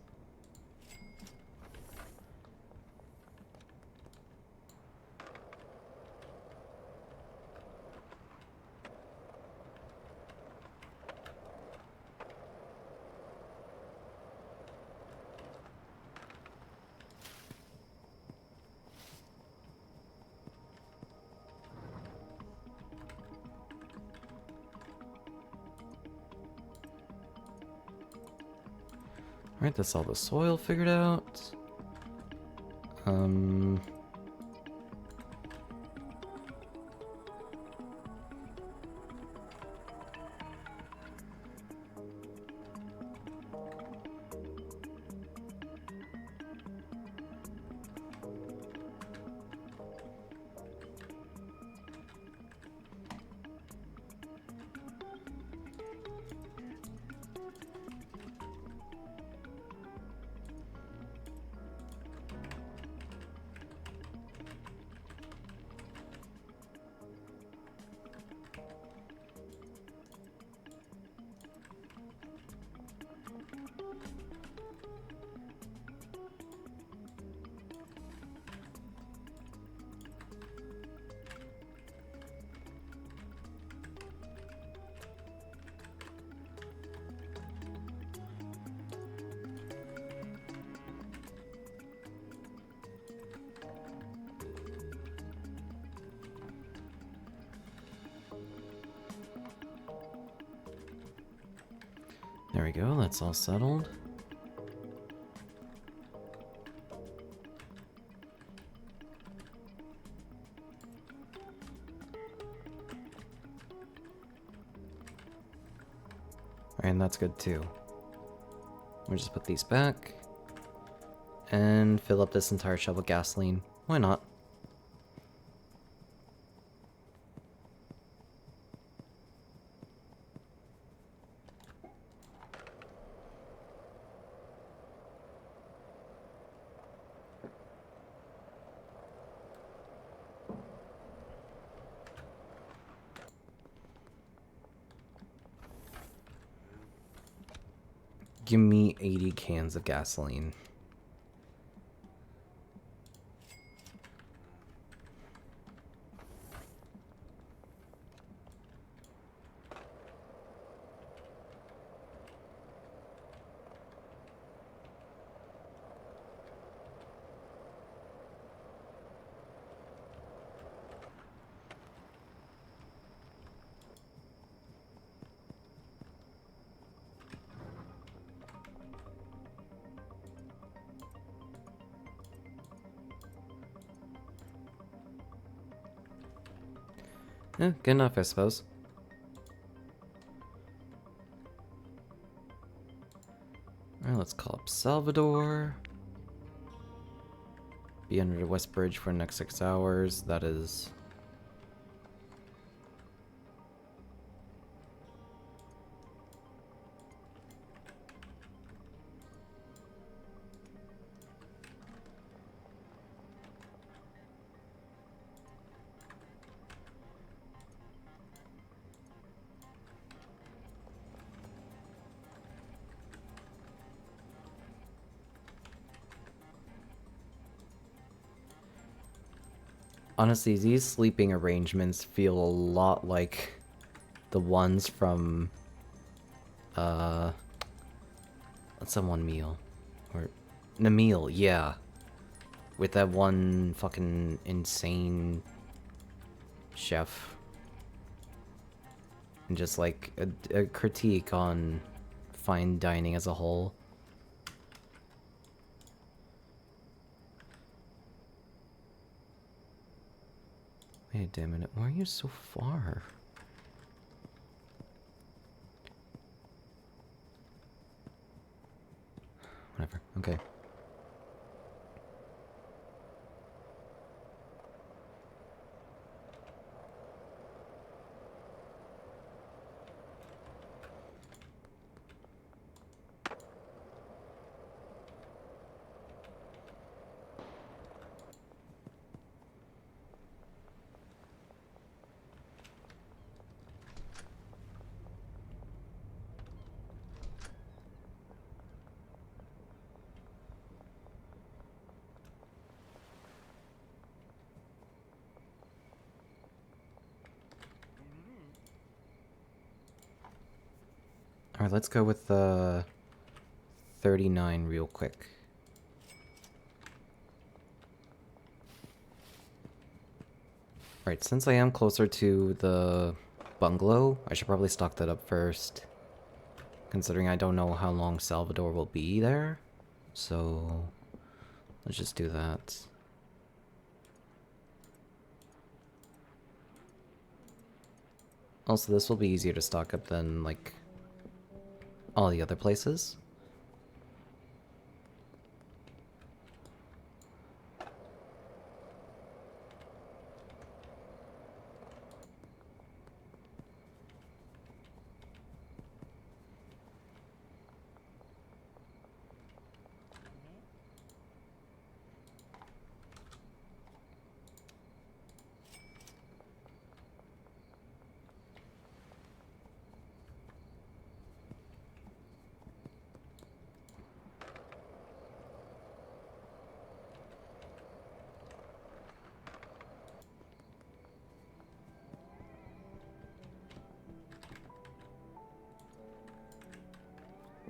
Alright, that's all the soil figured out. There we go, that's all settled. And that's good too. We'll just put these back. And fill up this entire shelf with gasoline. Why not? Give me 80 cans of gasoline. Yeah, good enough, I suppose. Alright, let's call up Salvador. Be under the West Bridge for the next 6 hours. That is... Honestly, these sleeping arrangements feel a lot like the ones from, what's that one meal? Or, Namil, yeah. With that one fucking insane chef. And just like a critique on fine dining as a whole. Wait a minute, why are you so far? Whatever, okay. Alright, let's go with 39 real quick. Alright, since I am closer to the bungalow, I should probably stock that up first. Considering I don't know how long Salvador will be there. So, let's just do that. Also, this will be easier to stock up than, like, all the other places.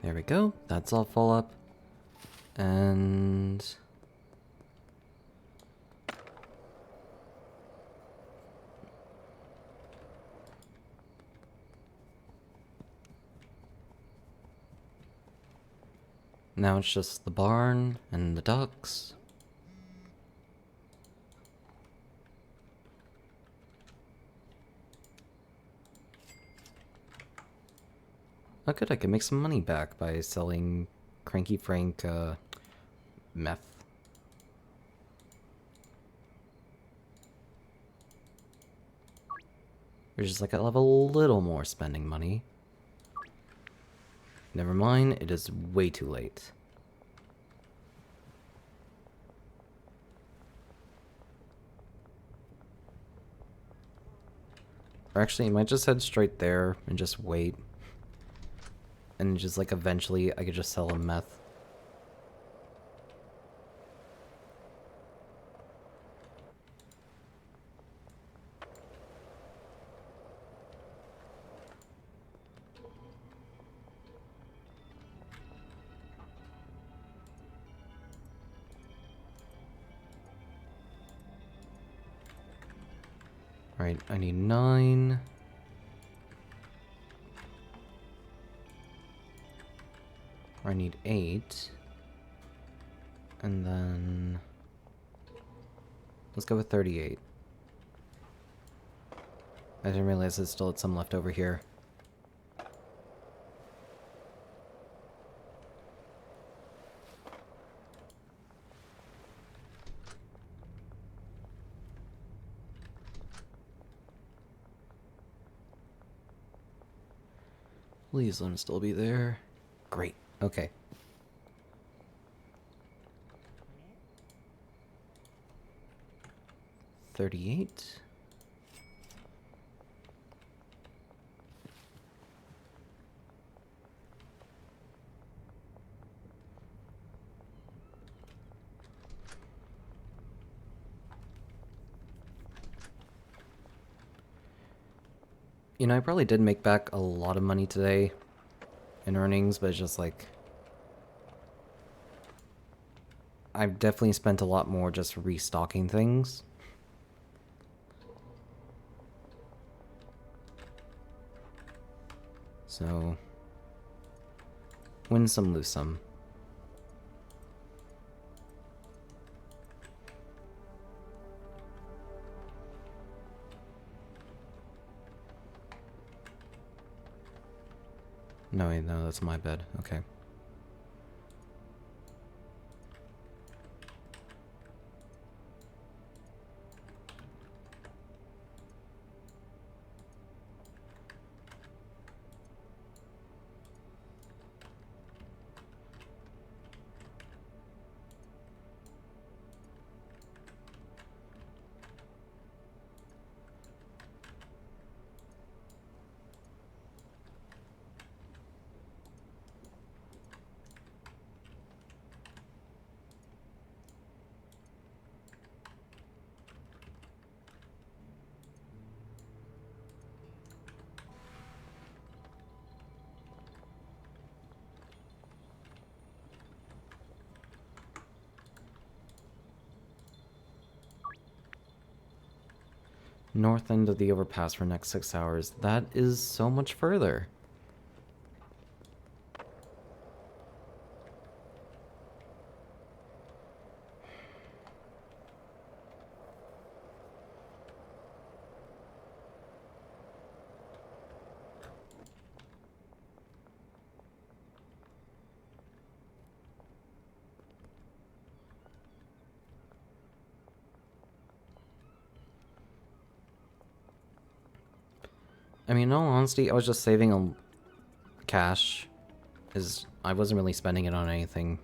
There we go. That's all full up. And... Now it's just the barn and the ducks. Oh good, I can make some money back by selling Cranky Frank meth. We're just like, I'll have a little more spending money. Never mind, it is way too late. Or actually, I might just head straight there and just wait. And just like eventually I could just sell him meth. Alright, I need 9. I need 8. And then... let's go with 38. I didn't realize I still had some left over here. Please let him still be there. Great. Okay. $38. You know, I probably did make back a lot of money today in earnings, but it's just like... I've definitely spent a lot more just restocking things. So... win some, lose some. No, wait, no, that's my bed. Okay. North end of the overpass for next 6 hours. That is so much further. I mean, in all honesty, I was just saving cash. I wasn't really spending it on anything.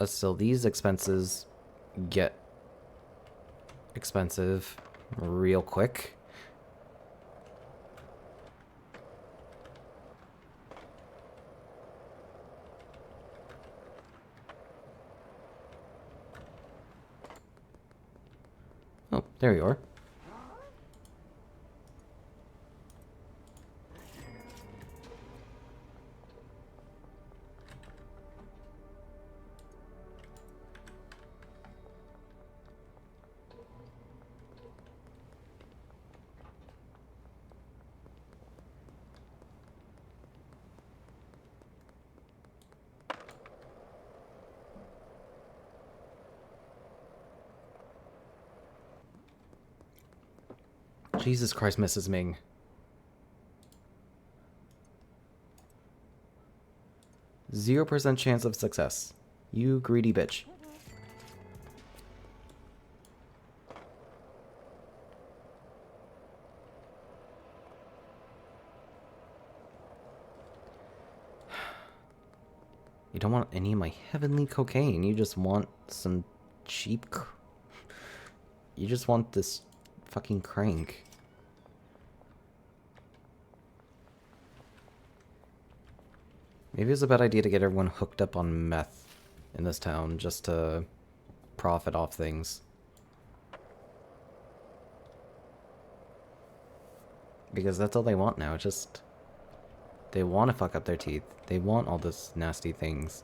Still, these expenses get expensive real quick. Oh, there you are. Jesus Christ, Mrs. Ming. %0 chance of success. You greedy bitch. You don't want any of my heavenly cocaine. You just want some cheap... You just want this fucking crank. Maybe it's a bad idea to get everyone hooked up on meth in this town just to profit off things. Because that's all they want now. It's just... They want to fuck up their teeth. They want all this nasty things.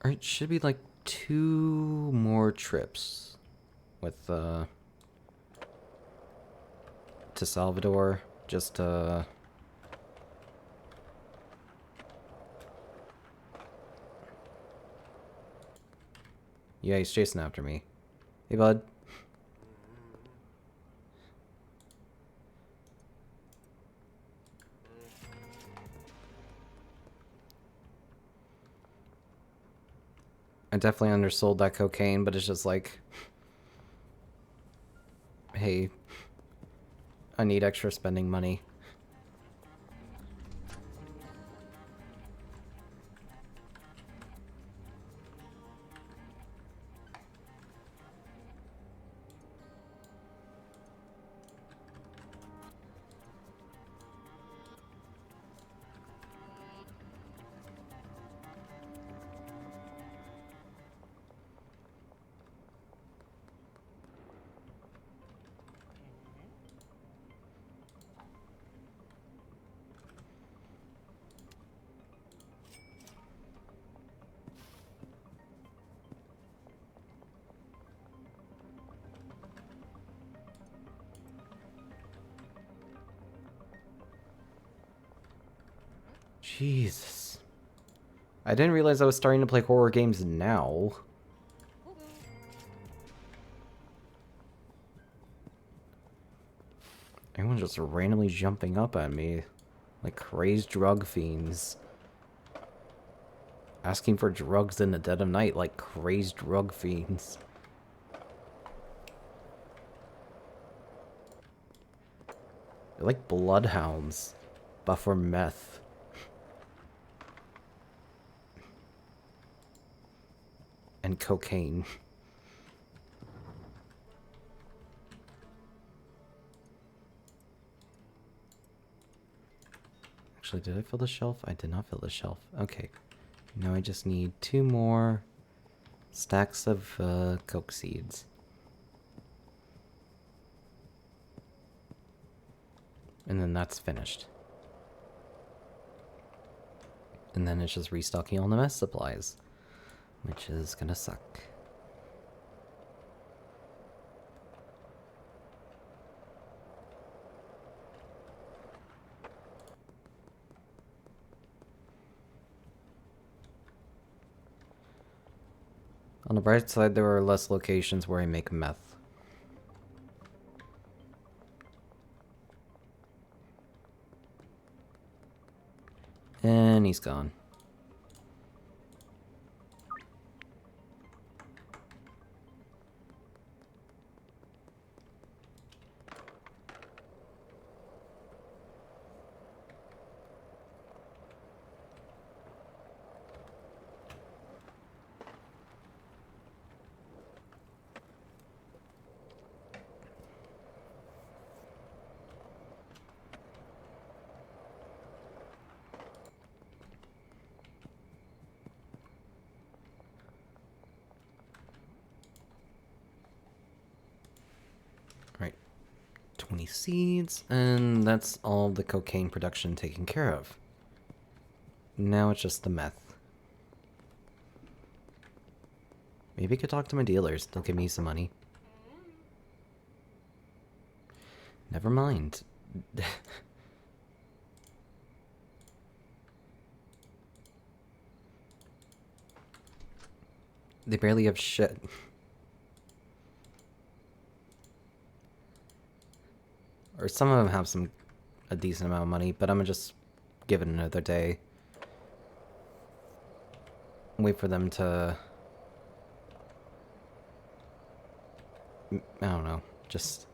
It should be like 2 more trips with to Salvador, just yeah, he's chasing after me. Hey, bud. I definitely undersold that cocaine, but it's just like, hey, I need extra spending money. Jesus. I didn't realize I was starting to play horror games now. Everyone's just randomly jumping up at me. Like crazed drug fiends. Asking for drugs in the dead of night like crazed drug fiends. They're like bloodhounds, but for meth. And cocaine. Actually, did I fill the shelf? I did not fill the shelf. Okay. Now I just need 2 more stacks of coke seeds. And then that's finished. And then it's just restocking all the mess supplies, which is gonna suck. On the bright side, there are less locations where I make meth. And he's gone. seeds, and that's all the cocaine production taken care of. Now it's just the meth. Maybe I could talk to my dealers. They'll give me some money. Never mind. They barely have shit. Or some of them have a decent amount of money, but I'm gonna just give it another day. Wait for them to... I don't know, just...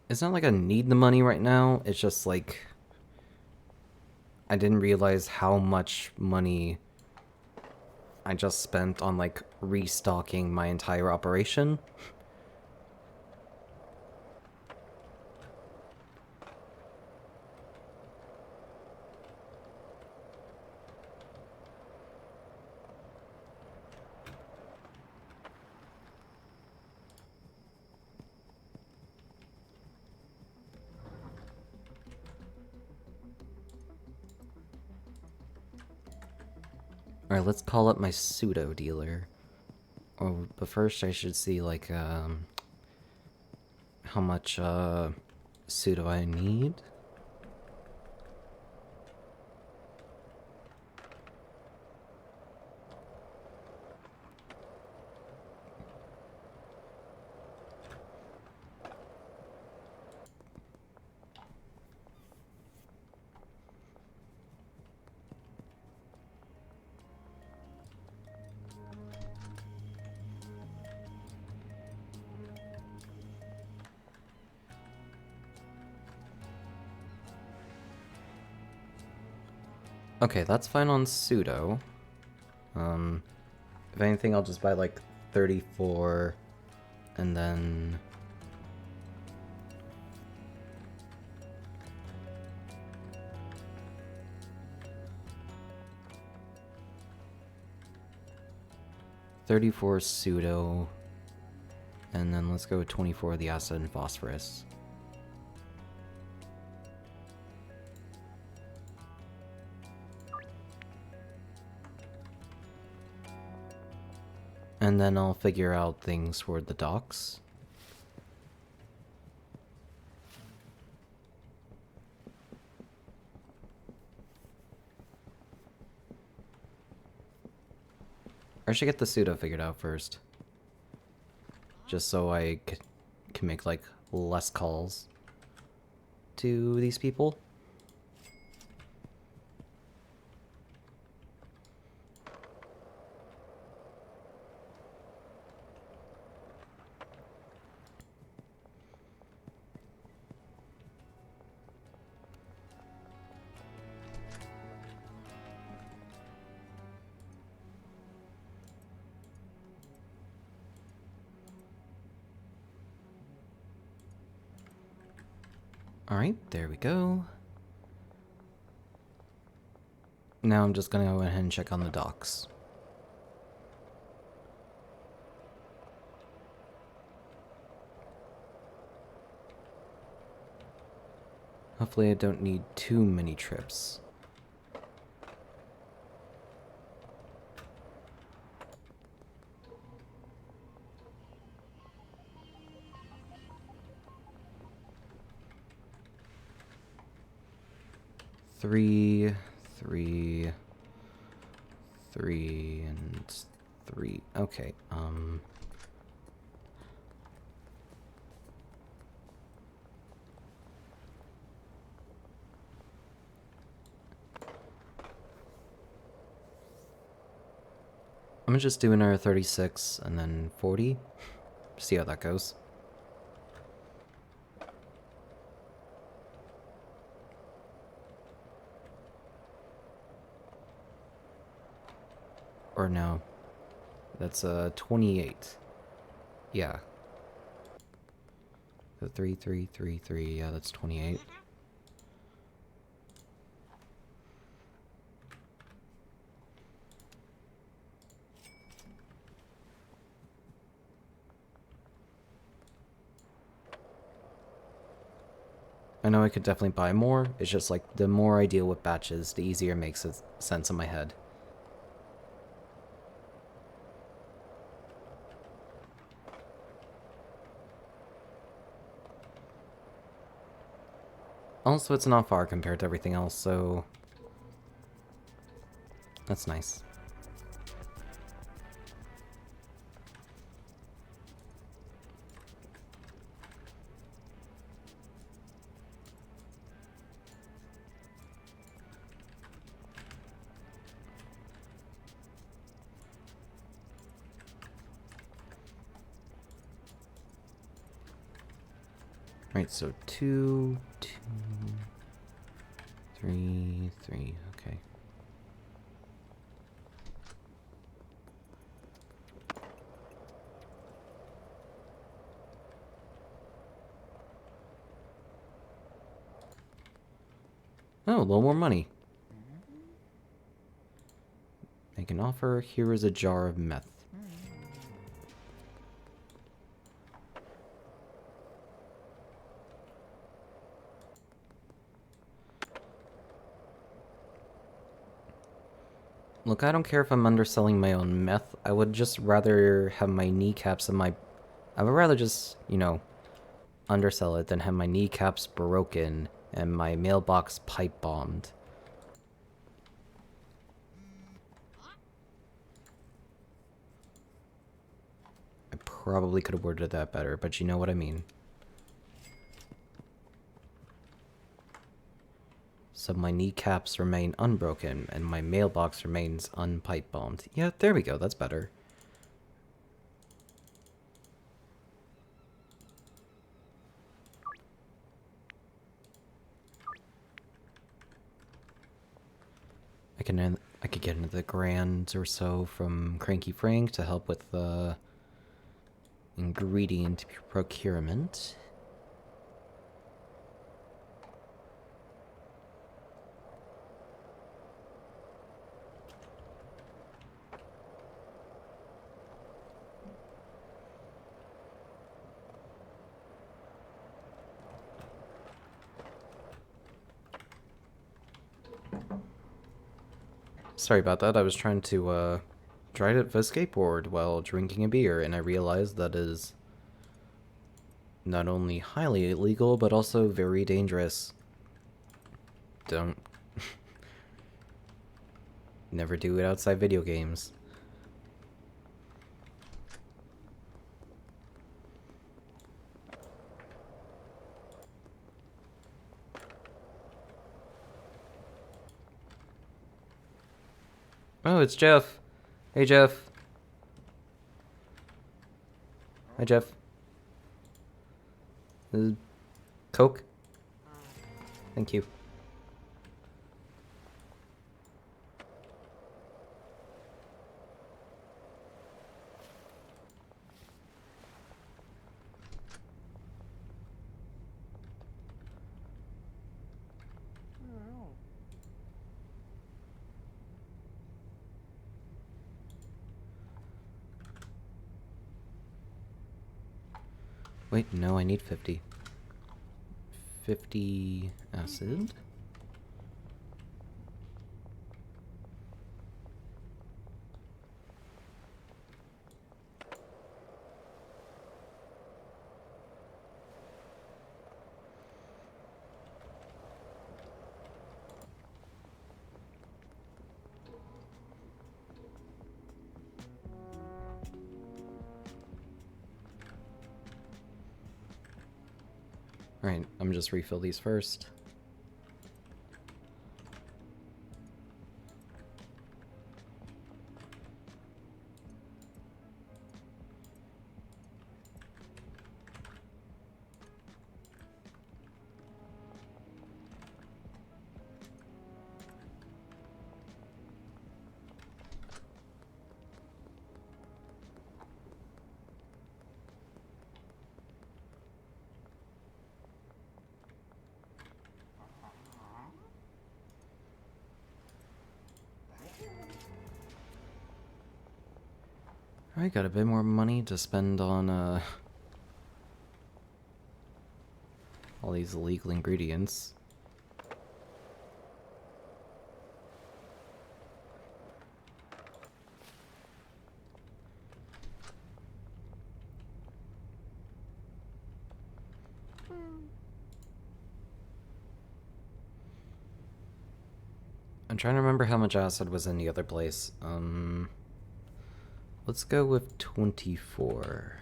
It's not like I need the money right now, it's just like... I didn't realize how much money I just spent on, like, restocking my entire operation. Alright, let's call up my pseudo dealer. Oh, but first I should see, like, how much, pseudo I need. Okay, that's fine on pseudo. If anything, I'll just buy like 34 and then... $34 pseudo, and then let's go with 24 of the acid and phosphorus. And then I'll figure out things for the docks. Or I should get the pseudo figured out first. Just so I can make, like, less calls to these people. Alright, there we go. Now I'm just gonna go ahead and check on the docks. Hopefully I don't need too many trips. Three, and 3. Okay, I'm gonna just do another 36 and then 40. See how that goes. Or no. That's 28. Yeah. The 3333, yeah, that's 28. I know I could definitely buy more. It's just like the more I deal with batches, the easier it makes sense in my head. Also, it's not far compared to everything else, so that's nice. Right, so 2, 2, 3, 3, okay. Oh, a little more money. Make an offer. Here is a jar of meth. Look, I don't care if I'm underselling my own meth. I would just rather have my kneecaps and my... I would rather just, you know, undersell it than have my kneecaps broken and my mailbox pipe bombed. I probably could have worded that better, but you know what I mean. So my kneecaps remain unbroken and my mailbox remains unpipe bombed. Yeah, there we go, that's better. I could get into the grand or so from Cranky Frank to help with the ingredient procurement. Sorry about that, I was trying to drive a skateboard while drinking a beer, and I realized that is not only highly illegal, but also very dangerous. Don't... Never do it outside video games. Oh, it's Jeff. Hey, Jeff. Hi, Jeff. Coke? Thank you. Wait, no, I need 50. 50 acid? Alright, I'm just refill these first. I got a bit more money to spend on all these illegal ingredients. I'm trying to remember how much acid was in the other place. Let's go with 24.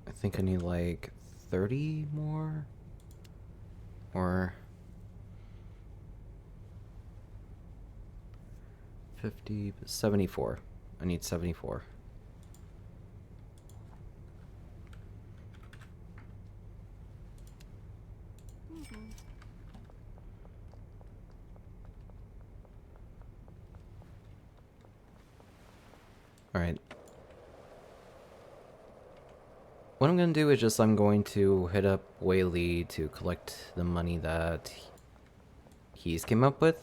I think I need like 30 more, or 50, 74. I need 74. Alright. What I'm gonna do is just I'm going to hit up Whaley to collect the money that he's came up with,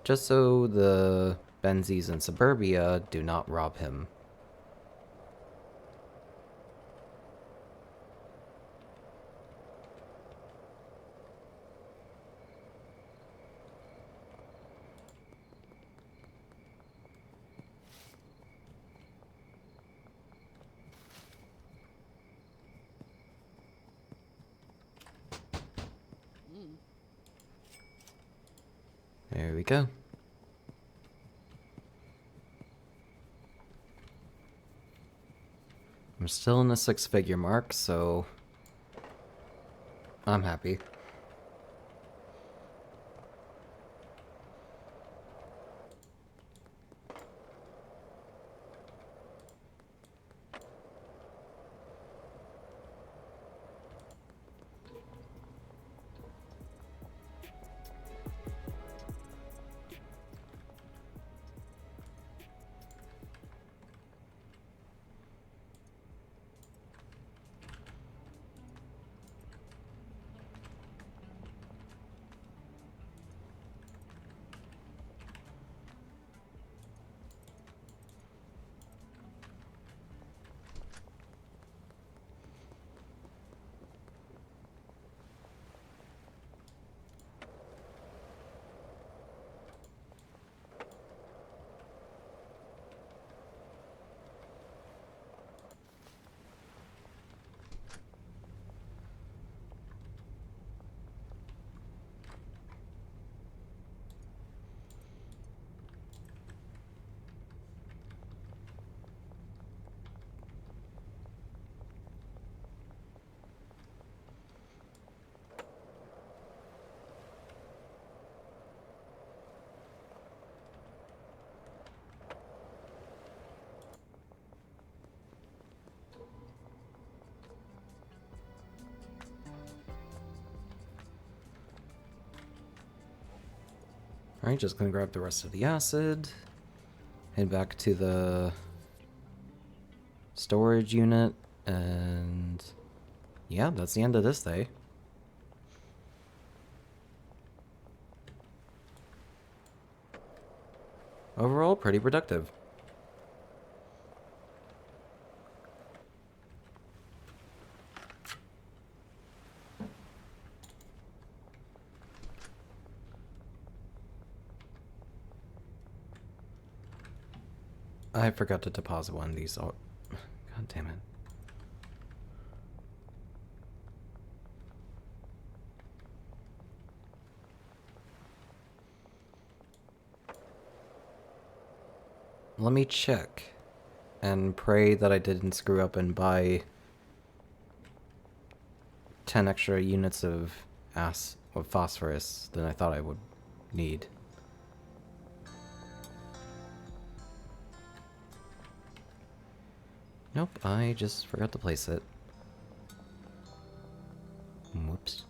just so the Benzies in Suburbia do not rob him. There we go. I'm still in the 6-figure mark, so I'm happy. Alright, just gonna grab the rest of the acid, head back to the storage unit, and yeah, that's the end of this day. overall, pretty productive. I forgot to deposit one of these. Oh, God damn it. Let me check and pray that I didn't screw up and buy 10 extra units of phosphorus than I thought I would need. Nope, I just forgot to place it. Whoops.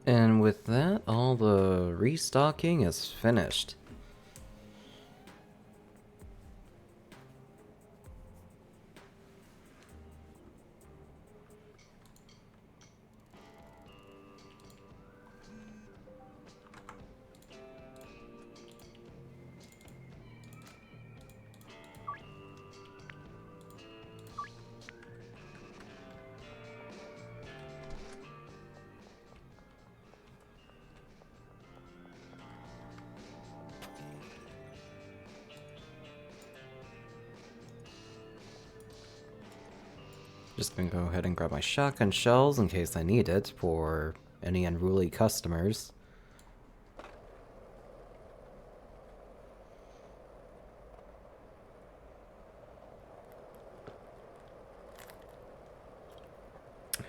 And with that, all the restocking is finished. Just gonna go ahead and grab my shotgun shells in case I need it for any unruly customers.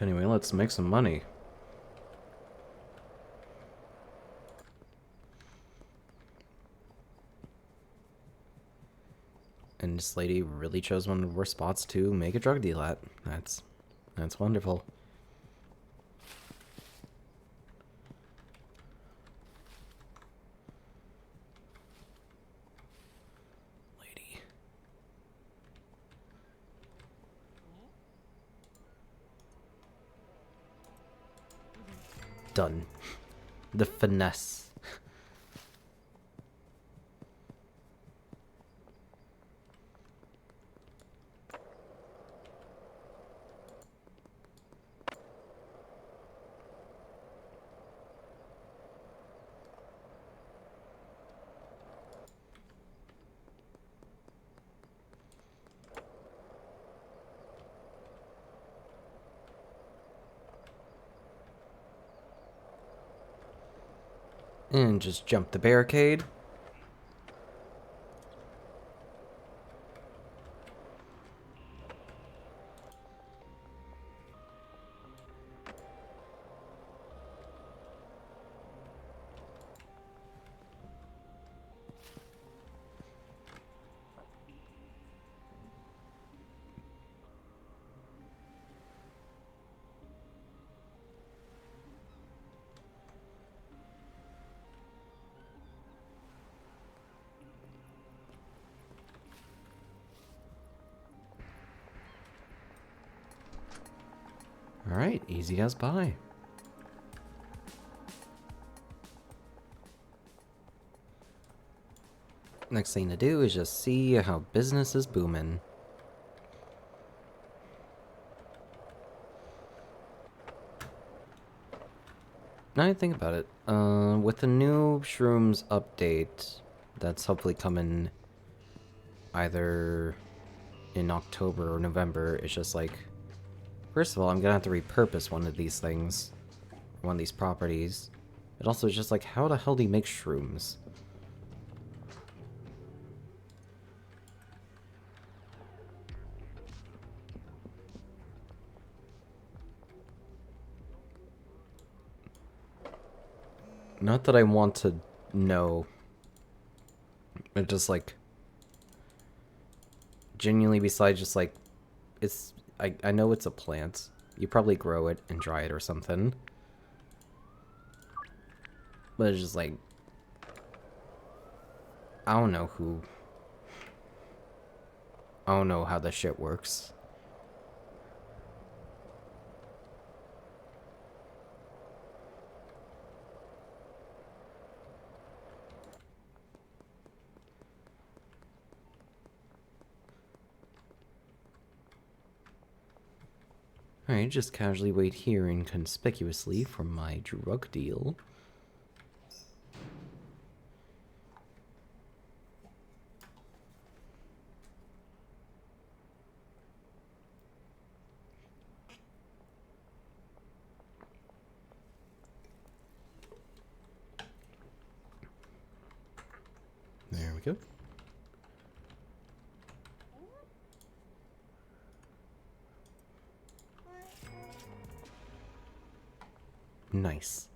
Anyway, let's make some money. And this lady really chose one of the worst spots to make a drug deal at. That's wonderful. Lady. Done. The finesse. And just jump the barricade. Alright, easy as pie. Next thing to do is just see how business is booming. Now I think about it, with the new Shrooms update that's hopefully coming either in October or November, it's just like, first of all, I'm gonna have to repurpose one of these things, one of these properties. It also is just like, how the hell do you make shrooms? Not that I want to know. It just, like... Genuinely, besides just, like... It's... I know it's a plant. You probably grow it and dry it or something. But it's just, like... I don't know who... I don't know how this shit works. Alright, just casually wait here inconspicuously for my drug deal. There we go. Nice.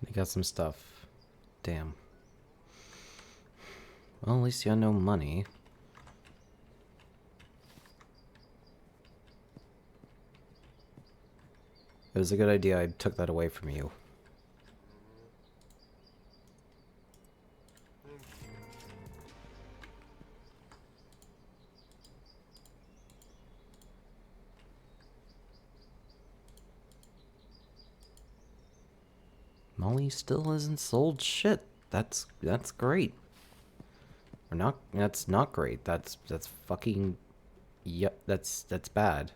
They got some stuff. Damn. Well, at least you got no money. It was a good idea I took that away from you. Molly still hasn't sold shit. That's great. Or not, that's not great. That's fucking... Yep, that's bad.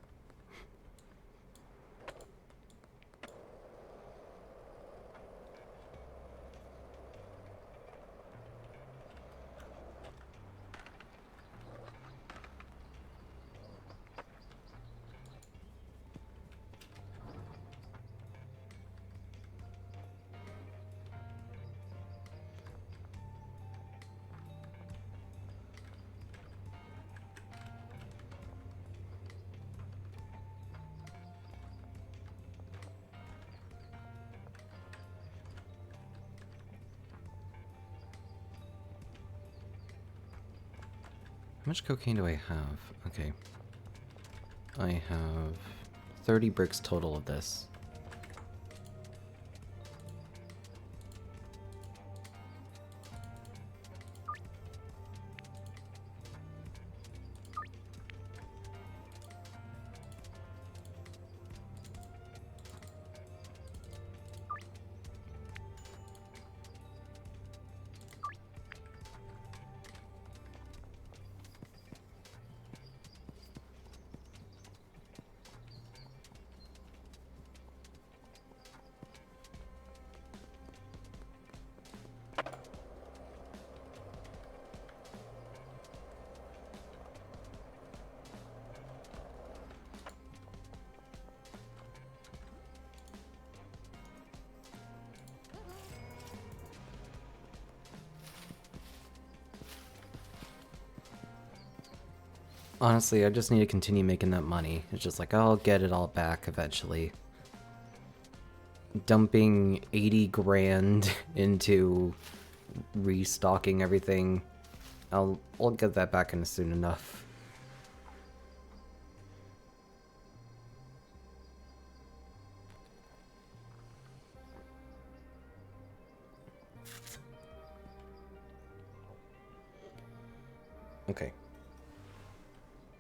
How much cocaine do I have? Okay. I have 30 bricks total of this. Honestly, I just need to continue making that money. It's just like, I'll get it all back eventually. Dumping 80 grand into restocking everything, I'll get that back in soon enough. Okay.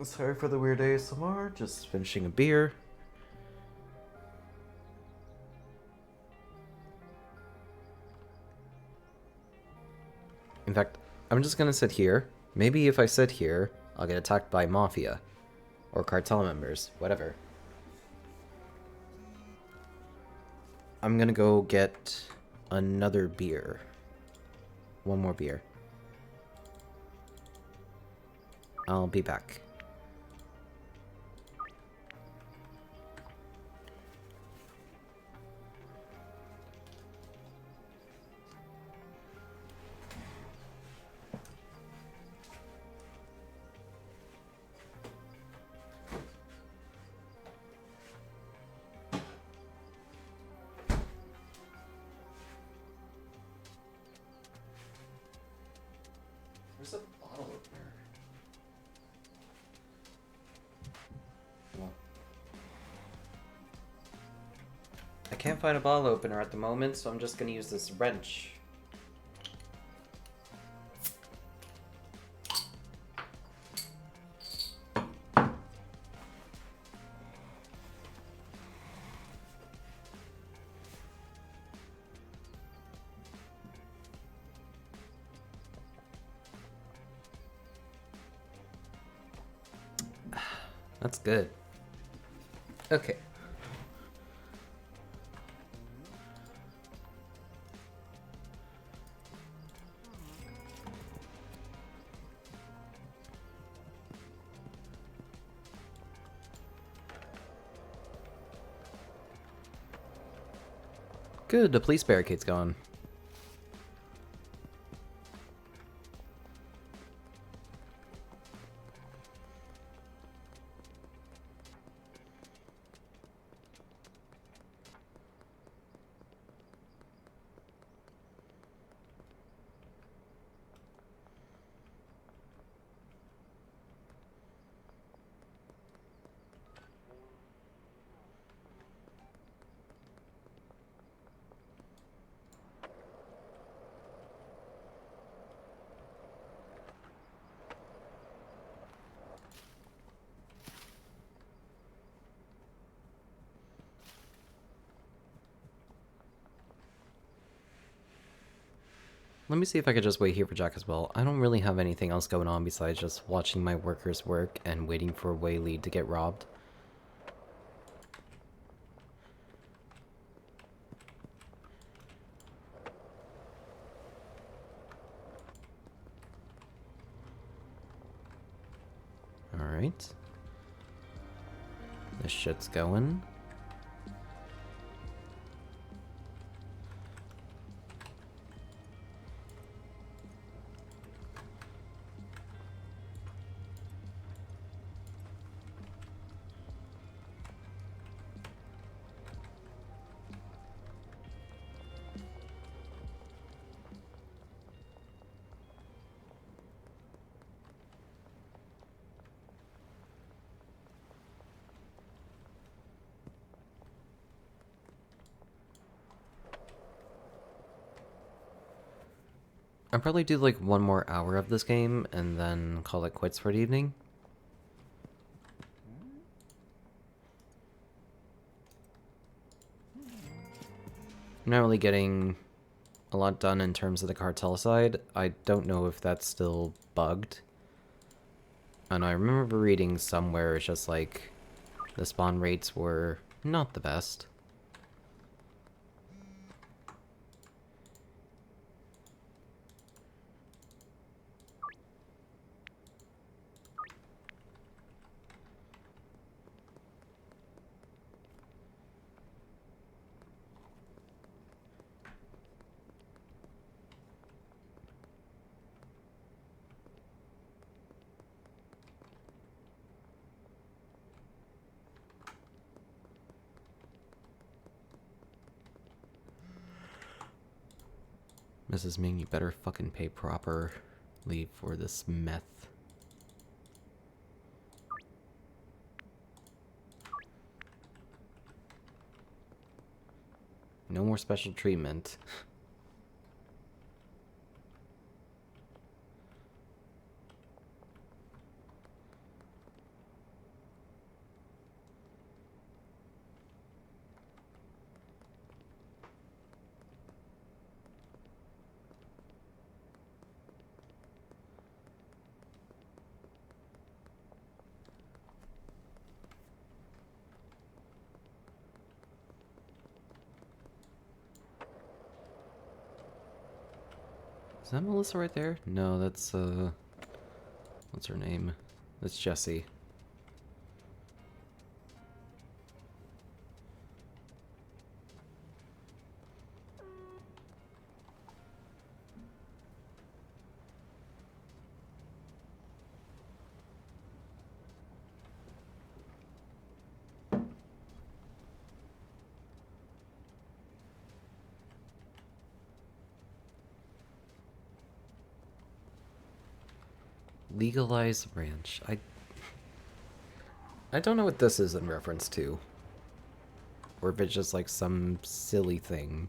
Sorry for the weird ASMR, just finishing a beer. In fact, I'm just gonna sit here. Maybe if I sit here, I'll get attacked by Mafia. Or cartel members, whatever. I'm gonna go get another beer. One more beer. I'll be back. Where's the bottle opener? Well, I can't find a bottle opener at the moment, so I'm just gonna use this wrench. That's good. Okay. Good, the police barricade's gone. Let me see if I could just wait here for Jack as well. I don't really have anything else going on besides just watching my workers work and waiting for Whaley to get robbed. Alright. This shit's going. I'll probably do like one more hour of this game and then call it quits for the evening. I'm not really getting a lot done in terms of the cartel side. I don't know if that's still bugged. And I remember reading somewhere it's just like the spawn rates were not the best. Mrs. Ming, you better fucking pay properly for this meth. No more special treatment. Is that Melissa right there? No, that's, what's her name? That's Jessie. Legalize ranch. I don't know what this is in reference to. Or if it's just like some silly thing.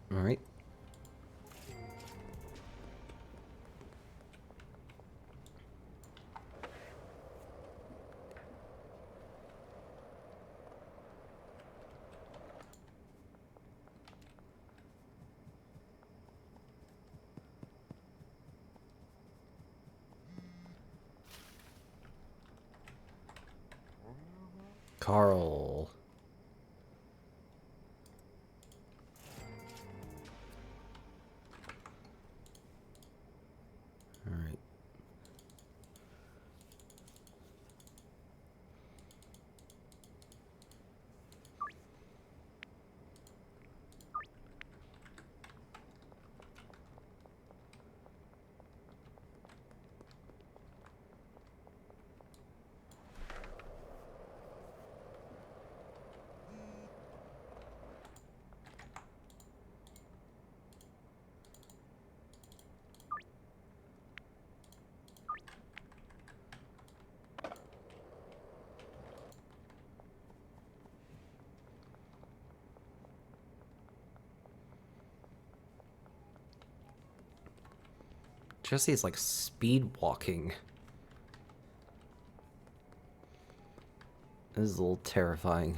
Alright. Carl. Alright. Jessie's like speed walking. This is a little terrifying.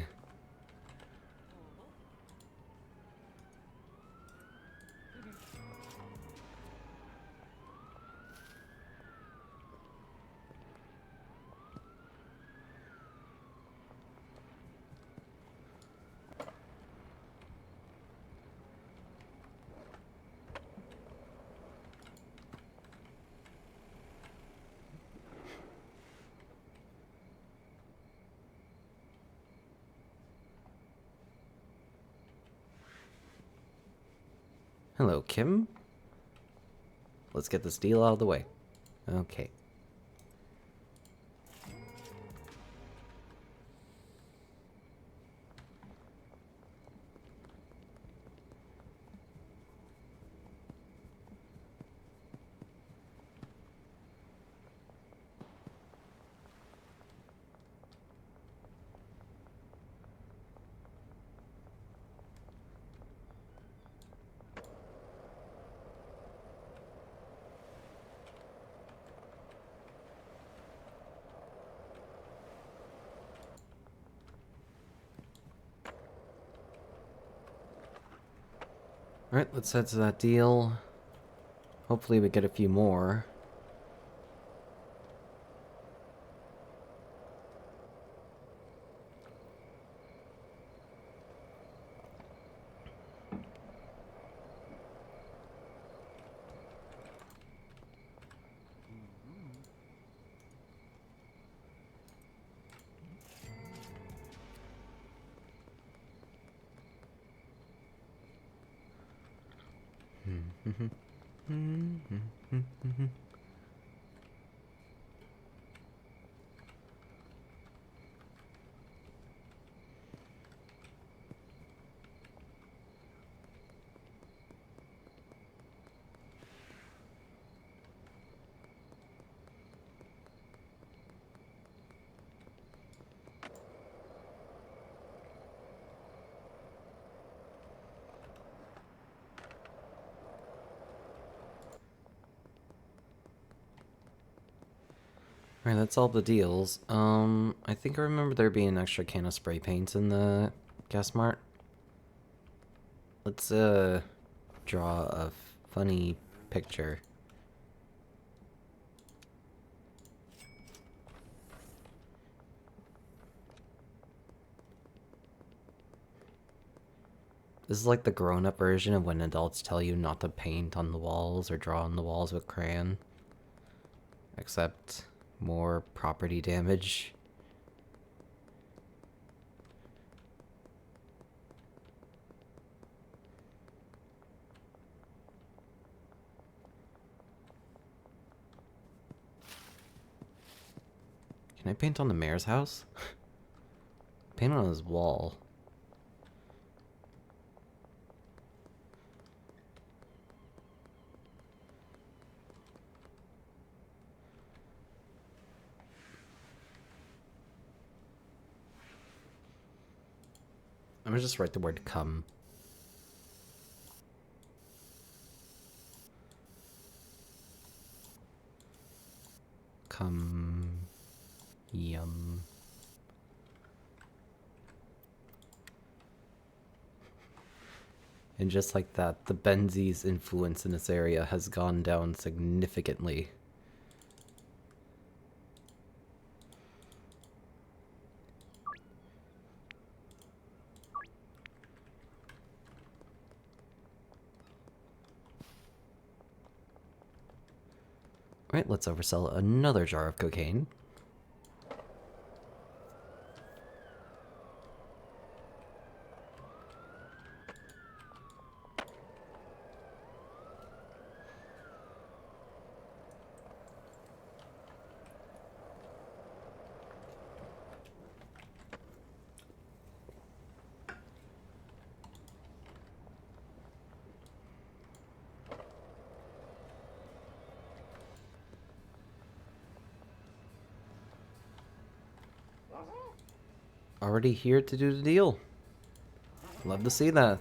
Hello, Kim. Let's get this deal out of the way. Okay. Alright, let's head to that deal. Hopefully we get a few more. Alright, that's all the deals. I think I remember there being an extra can of spray paint in the gas mart. Let's, draw a funny picture. This is like the grown-up version of when adults tell you not to paint on the walls or draw on the walls with crayon. Except more property damage. Can I paint on the mayor's house? Paint on his wall. I'm gonna just write the word come. Come. Yum. And just like that, the Benzi's influence in this area has gone down significantly. Alright, let's oversell another jar of cocaine. Already here to do the deal. Love to see that.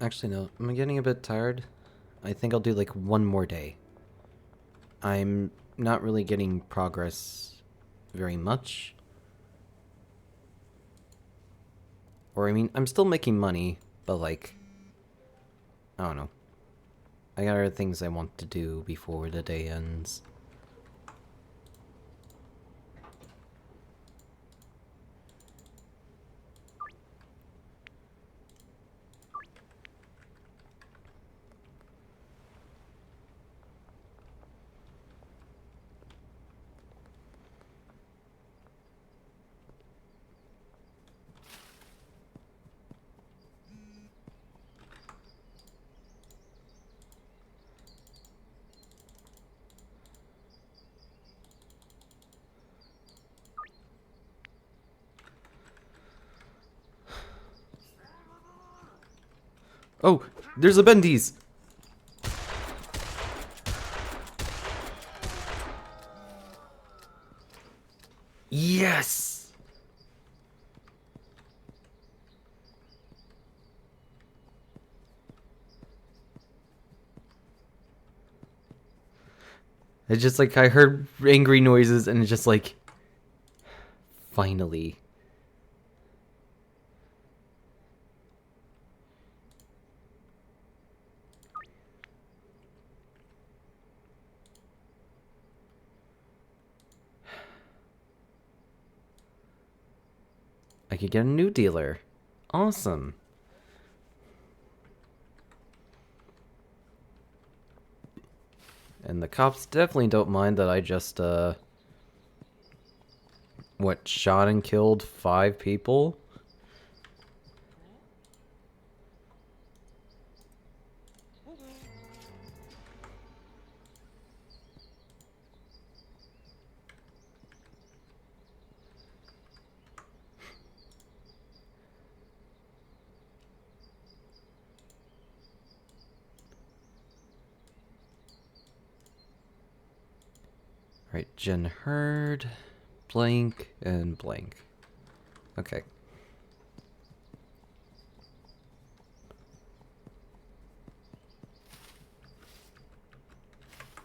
Actually, no. I'm getting a bit tired. I think I'll do like one more day. I'm not really getting progress very much. Or, I mean, I'm still making money, but like, I don't know. I got other things I want to do before the day ends. Oh, there's a Bendy's! Yes! It's just like I heard angry noises and it's just like, finally. I could get a new dealer. Awesome. And the cops definitely don't mind that I just, shot and killed 5 people? Alright, Jen Hurd, blank, and blank. Okay.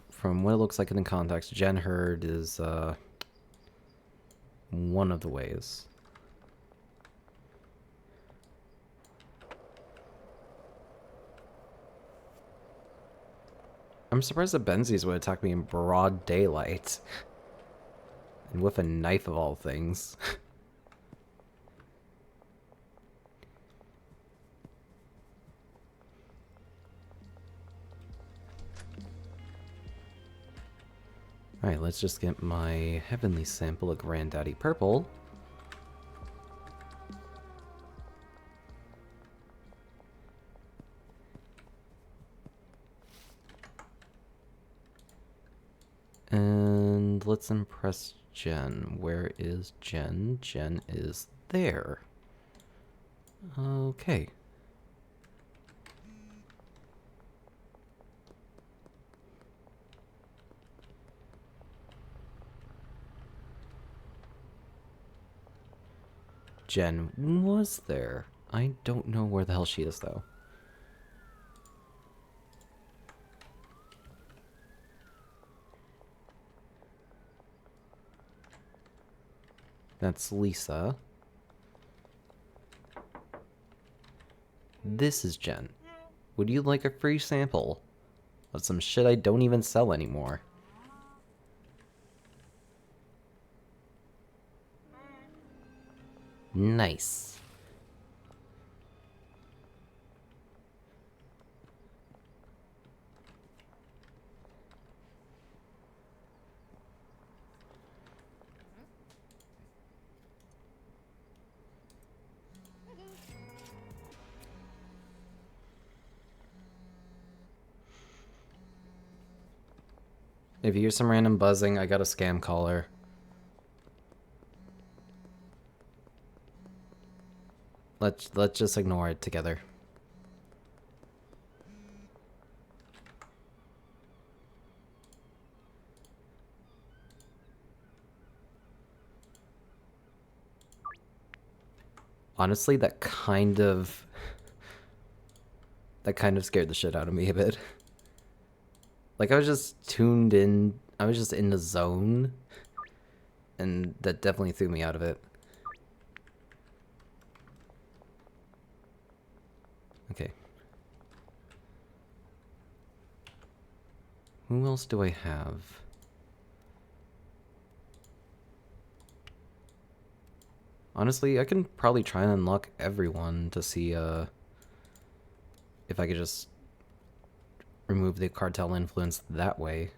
From what it looks like in the context, Jen Hurd is one of the ways. I'm surprised that Benzies would attack me in broad daylight. And with a knife of all things. Alright, let's just get my heavenly sample of Granddaddy Purple. And let's impress Jen. Where is Jen? Jen is there. Okay. Jen was there. I don't know where the hell she is, though. That's Lisa. This is Jen. Would you like a free sample of some shit I don't even sell anymore? Nice. If you hear some random buzzing, I got a scam caller. Let's just ignore it together. Honestly, that kind of scared the shit out of me a bit. Like, I was just tuned in, I was just in the zone, and that definitely threw me out of it. Okay. Who else do I have? Honestly, I can probably try and unlock everyone to see if I could just remove the cartel influence that way.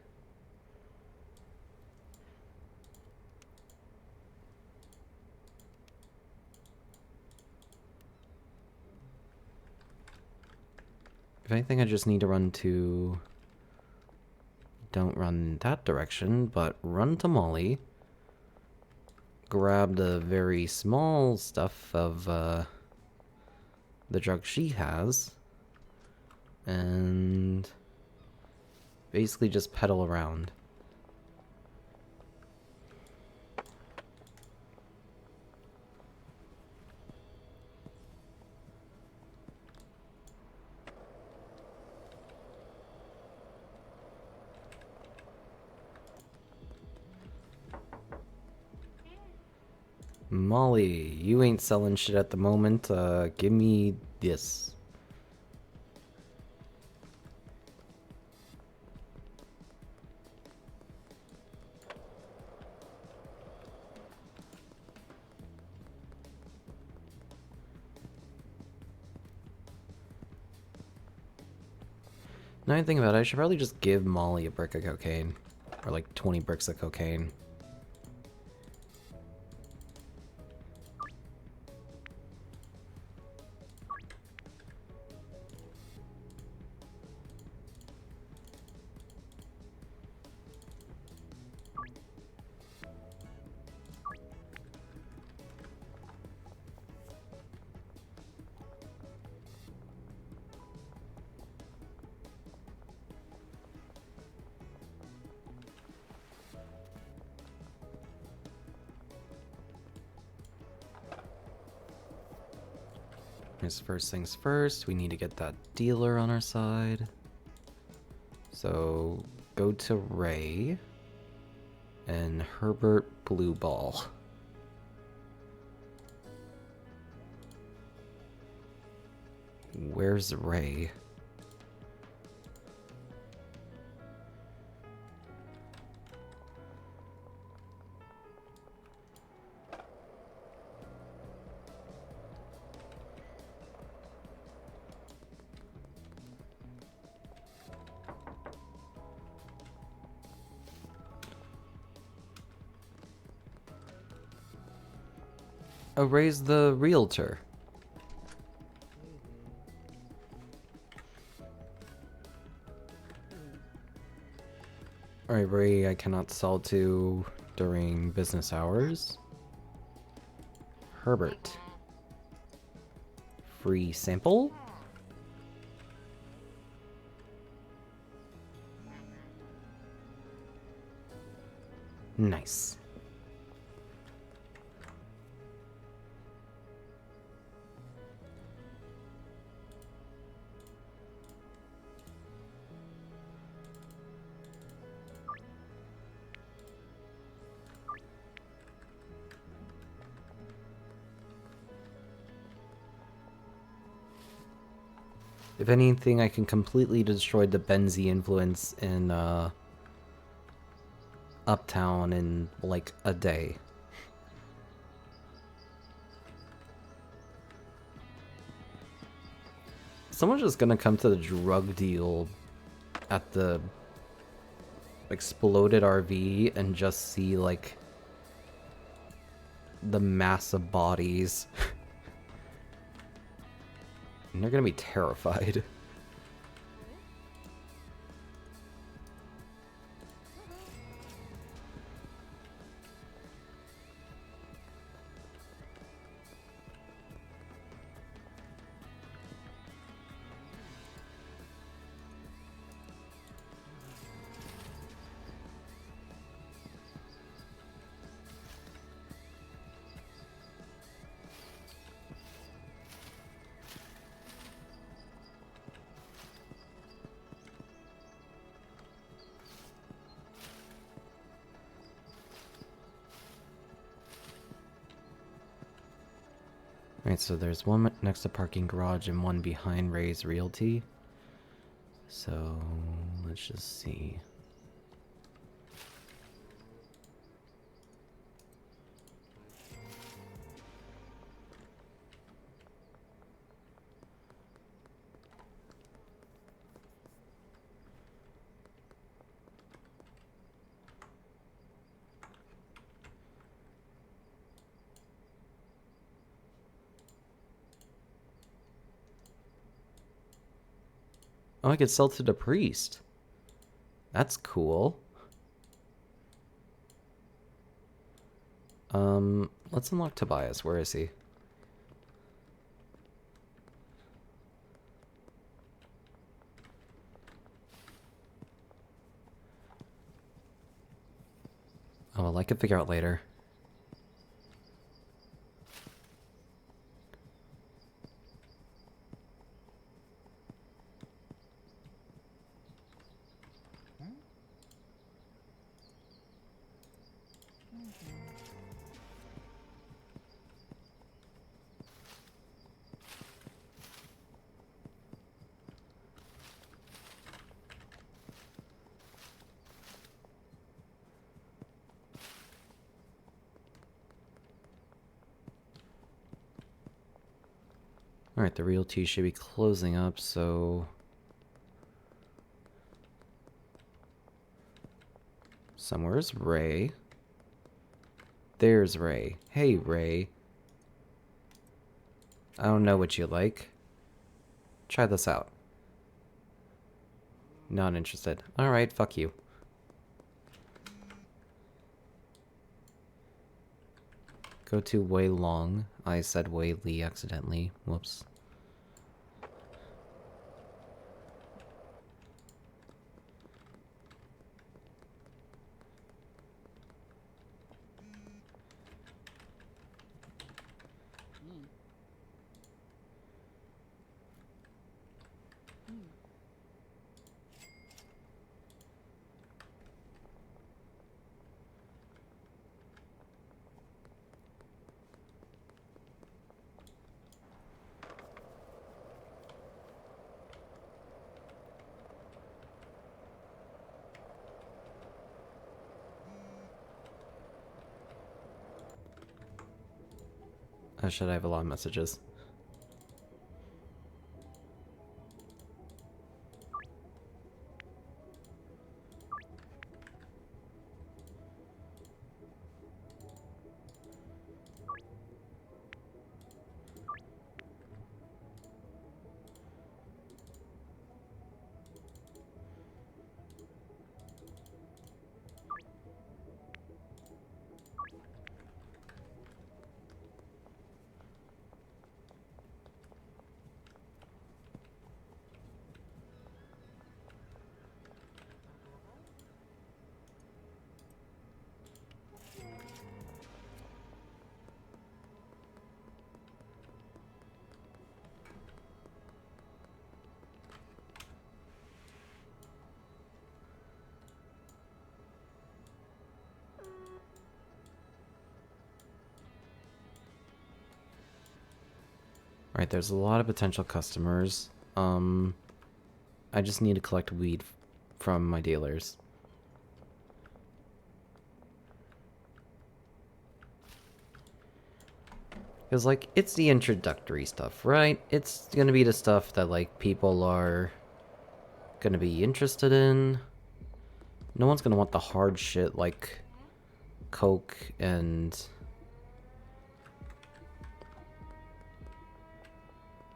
If anything, I just need to run to... Don't run in that direction, but run to Molly. Grab the very small stuff of the drug she has. And basically just pedal around. Molly, you ain't selling shit at the moment. Give me this. Now I think about it, I should probably just give Molly a brick of cocaine. Or like 20 bricks of cocaine. First things first, we need to get that dealer on our side. So go to Ray and Herbert Blue Ball. Where's Ray? Oh, Ray's the realtor. Alright, Ray, I cannot sell to during business hours. Herbert. Free sample? Nice. If anything, I can completely destroy the Benzie influence in Uptown in like a day. Someone's just gonna come to the drug deal at the exploded RV and just see like the mass of bodies. And they're gonna be terrified. Alright, so there's one next to parking garage and one behind Ray's Realty. So, let's just see. Oh, I could sell to the priest. That's cool. Let's unlock Tobias. Where is he? Oh, well, I could figure out later. Alright, the realty should be closing up, so... Somewhere's Ray. There's Ray. Hey, Ray. I don't know what you like. Try this out. Not interested. Alright, fuck you. Go to Wei Long. I said Wei Li accidentally. Whoops. Oh shit, I have a lot of messages. Alright, there's a lot of potential customers. I just need to collect weed from my dealers. Because, like, it's the introductory stuff, right? It's gonna be the stuff that, like, people are gonna be interested in. No one's gonna want the hard shit like coke and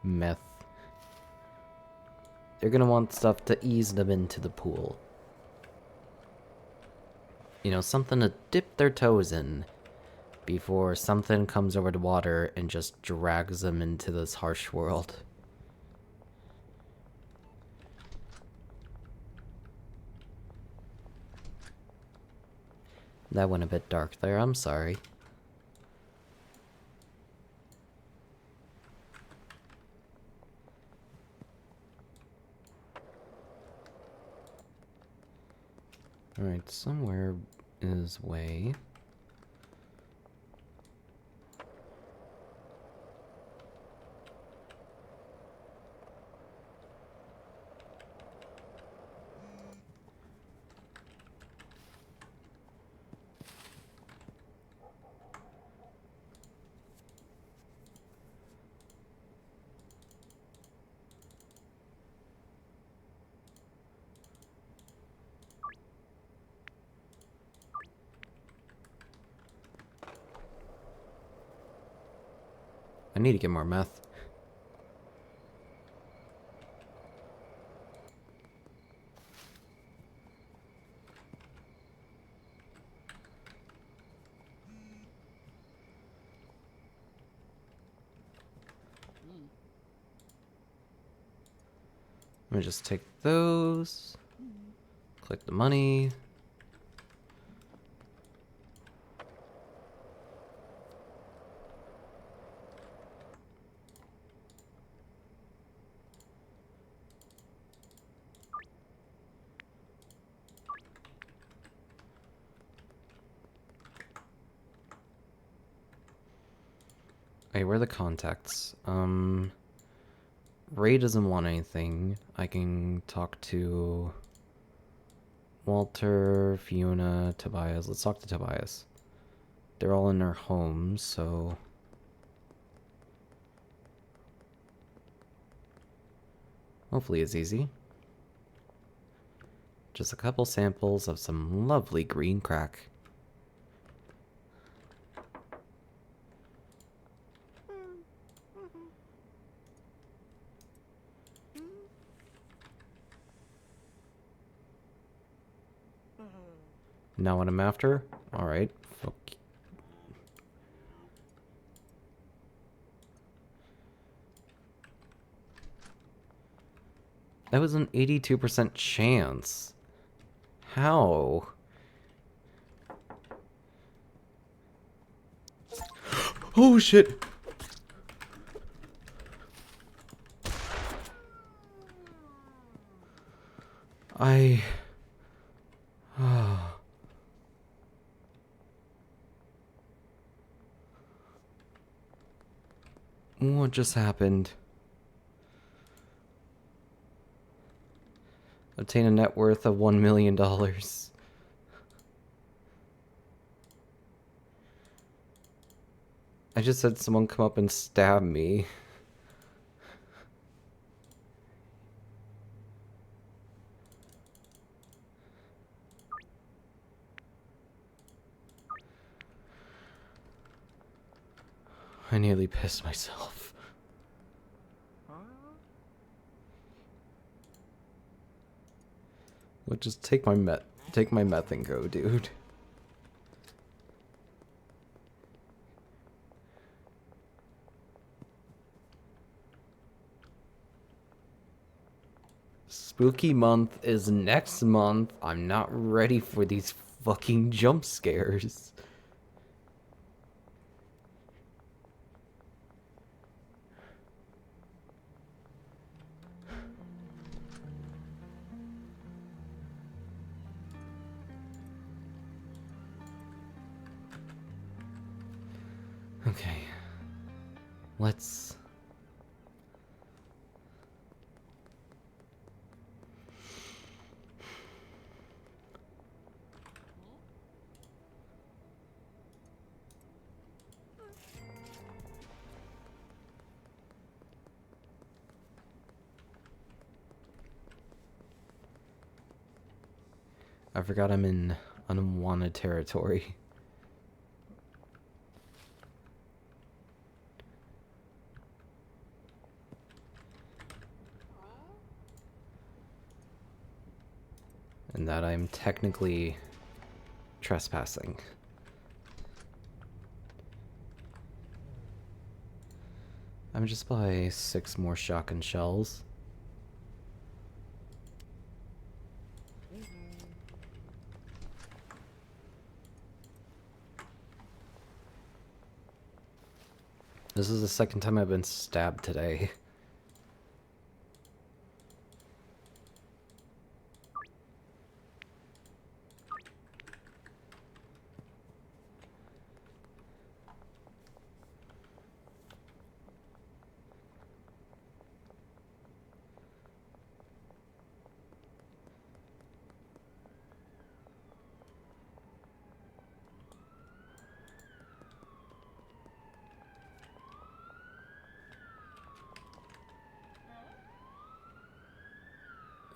meth. They're gonna want stuff to ease them into the pool. You know, something to dip their toes in before something comes over the water and just drags them into this harsh world. That went a bit dark there, I'm sorry. Alright, somewhere is way. I need to get more meth. Let me just take those. Click the money. Okay, where are the contacts? Ray doesn't want anything. I can talk to Walter, Fiona, Tobias. Let's talk to Tobias. They're all in their homes, so... hopefully it's easy. Just a couple samples of some lovely green crack. Not what I'm after? Alright. Fuck. That was an 82% chance. How? Oh shit! What just happened? Obtain a net worth of $1 million. I just said someone come up and stab me. I nearly pissed myself. Well, just take my meth and go, dude. Spooky month is next month. I'm not ready for these fucking jump scares. Okay. Let's... I forgot I'm in unwanted territory. And that I'm technically trespassing. I'm just by 6 more shotgun shells. This is the second time I've been stabbed today.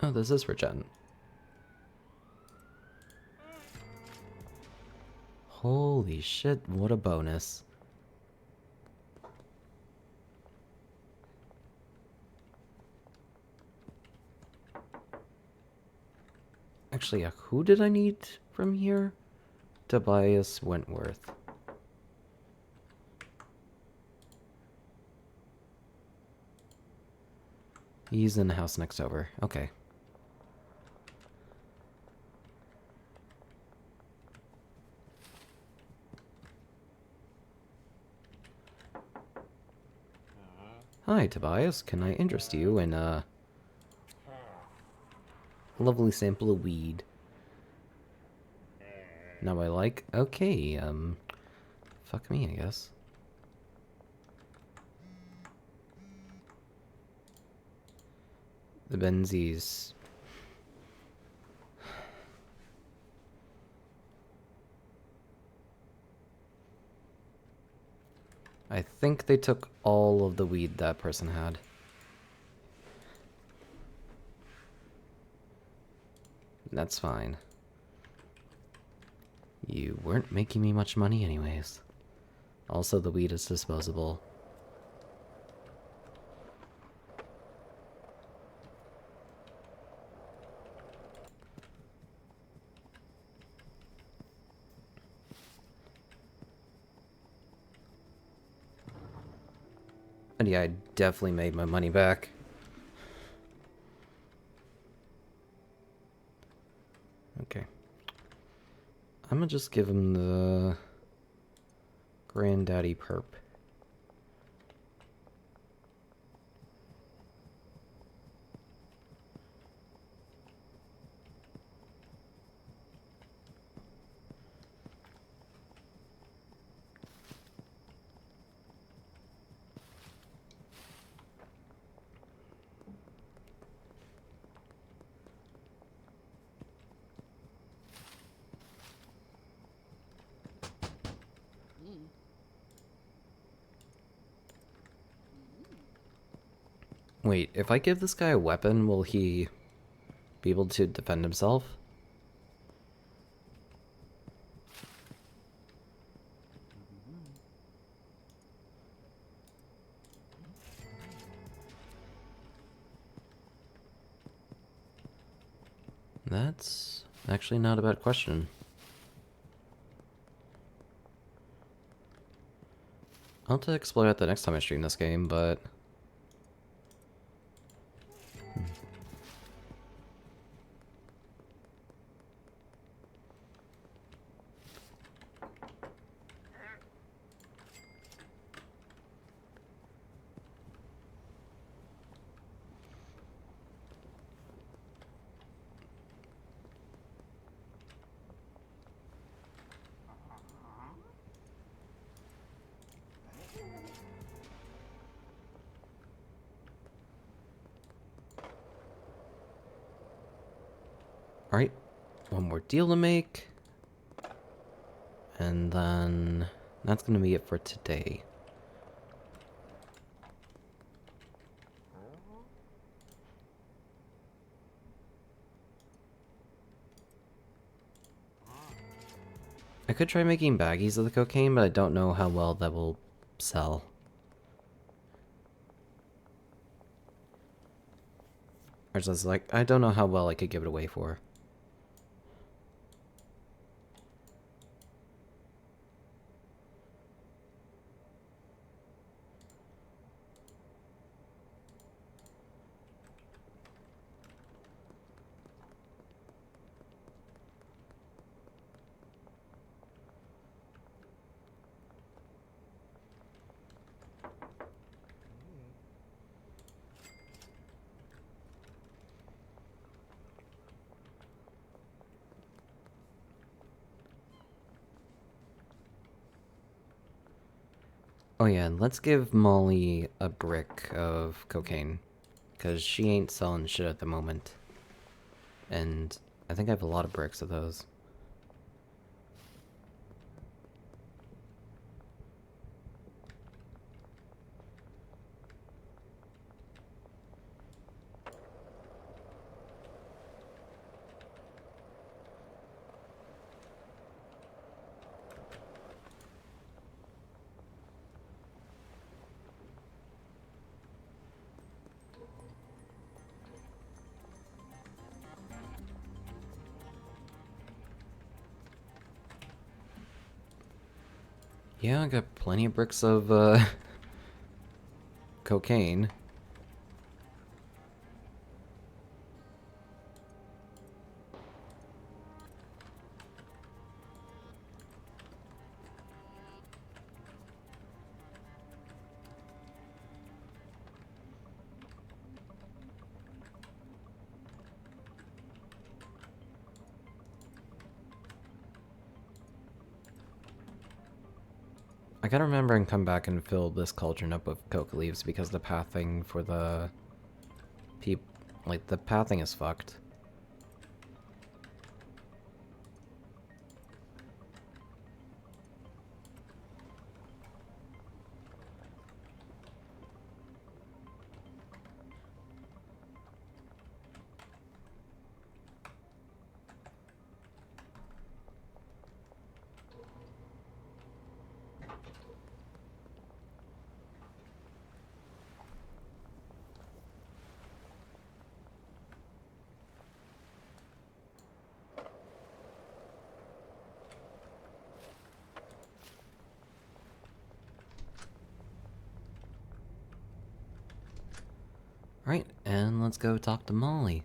Oh, this is regen. Holy shit, what a bonus. Actually, who did I need from here? Tobias Wentworth. He's in the house next over. Okay. Hi, Tobias. Can I interest you in a lovely sample of weed? Now I like? Okay, fuck me, I guess. The Benzies. I think they took all of the weed that person had. That's fine. You weren't making me much money anyways. Also, the weed is disposable. And yeah, I definitely made my money back. Okay. I'm gonna just give him the Granddaddy perp. Wait, if I give this guy a weapon, will he be able to defend himself? That's actually not a bad question. I'll have to explore that the next time I stream this game, but... Alright, one more deal to make. And then that's gonna be it for today. I could try making baggies of the cocaine, but I don't know how well that will sell. Or just like, I don't know how well I could give it away for. Oh yeah, let's give Molly a brick of cocaine. Because she ain't selling shit at the moment. And I think I have a lot of bricks of those. Yeah, I got plenty of bricks of, cocaine. I gotta remember and come back and fill this cauldron up with coca leaves because the pathing for the... like, the pathing is fucked. Alright, and let's go talk to Molly.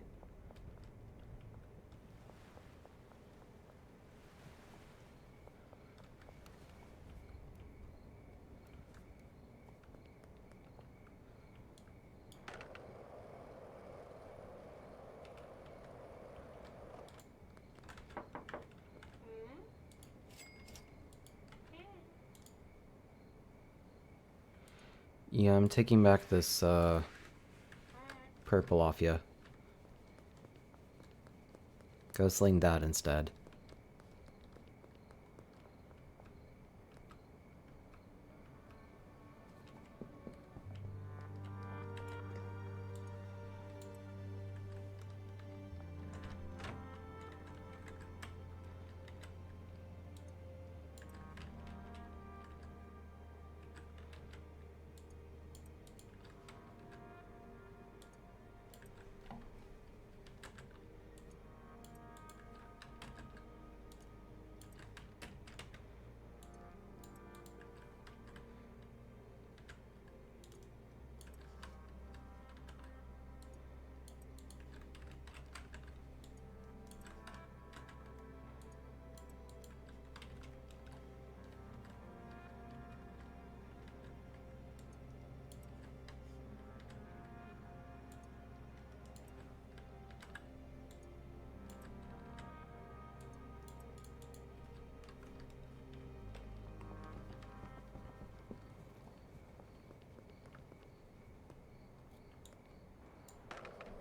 Yeah, I'm taking back this, purple off ya. Go sling that instead.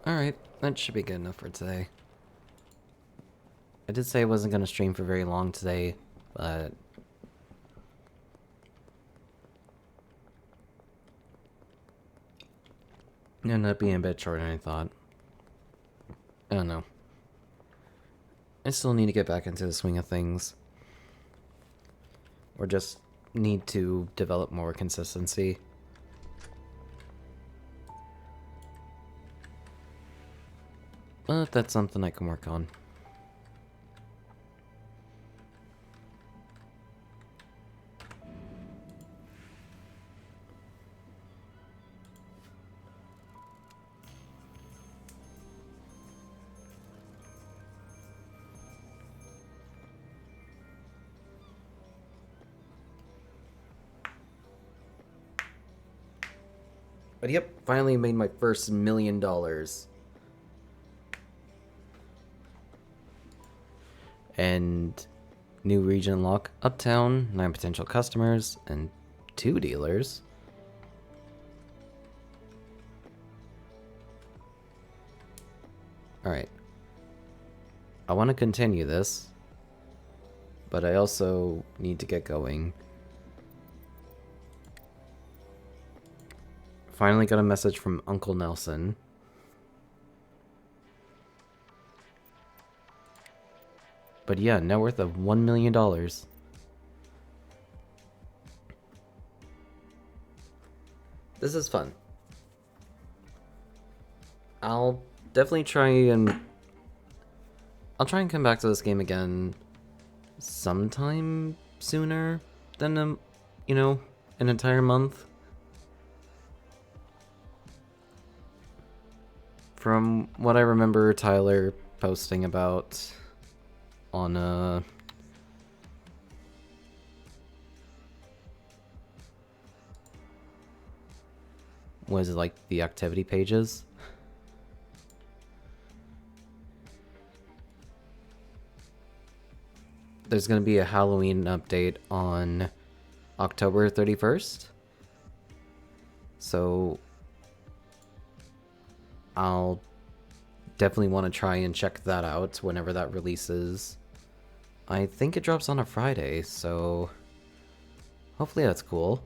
Alright, that should be good enough for today. I did say I wasn't going to stream for very long today, but... it ended up being a bit shorter than I thought. I don't know. I still need to get back into the swing of things. Or just need to develop more consistency. But that's something I can work on. But yep, finally made my first $1 million. And new region unlock, Uptown, 9 potential customers, and 2 dealers. Alright. I want to continue this, but I also need to get going. Finally got a message from Uncle Nelson. But yeah, net worth of $1 million. This is fun. I'll definitely try and... I'll try and come back to this game again sometime sooner than, an entire month. From what I remember Tyler posting about on, was it like the activity pages? There's going to be a Halloween update on October 31st. So I'll definitely want to try and check that out whenever that releases. I think it drops on a Friday, so hopefully that's cool.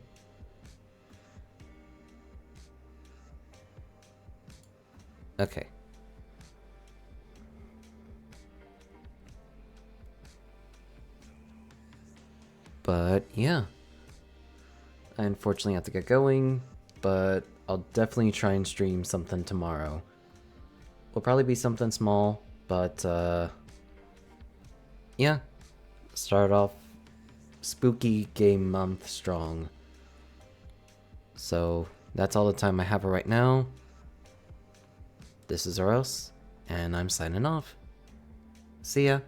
Okay. But yeah, I unfortunately have to get going, but I'll definitely try and stream something tomorrow. Will probably be something small, but yeah, start off spooky game month strong. So that's all the time I have right now. This is Eros, and I'm signing off. See ya.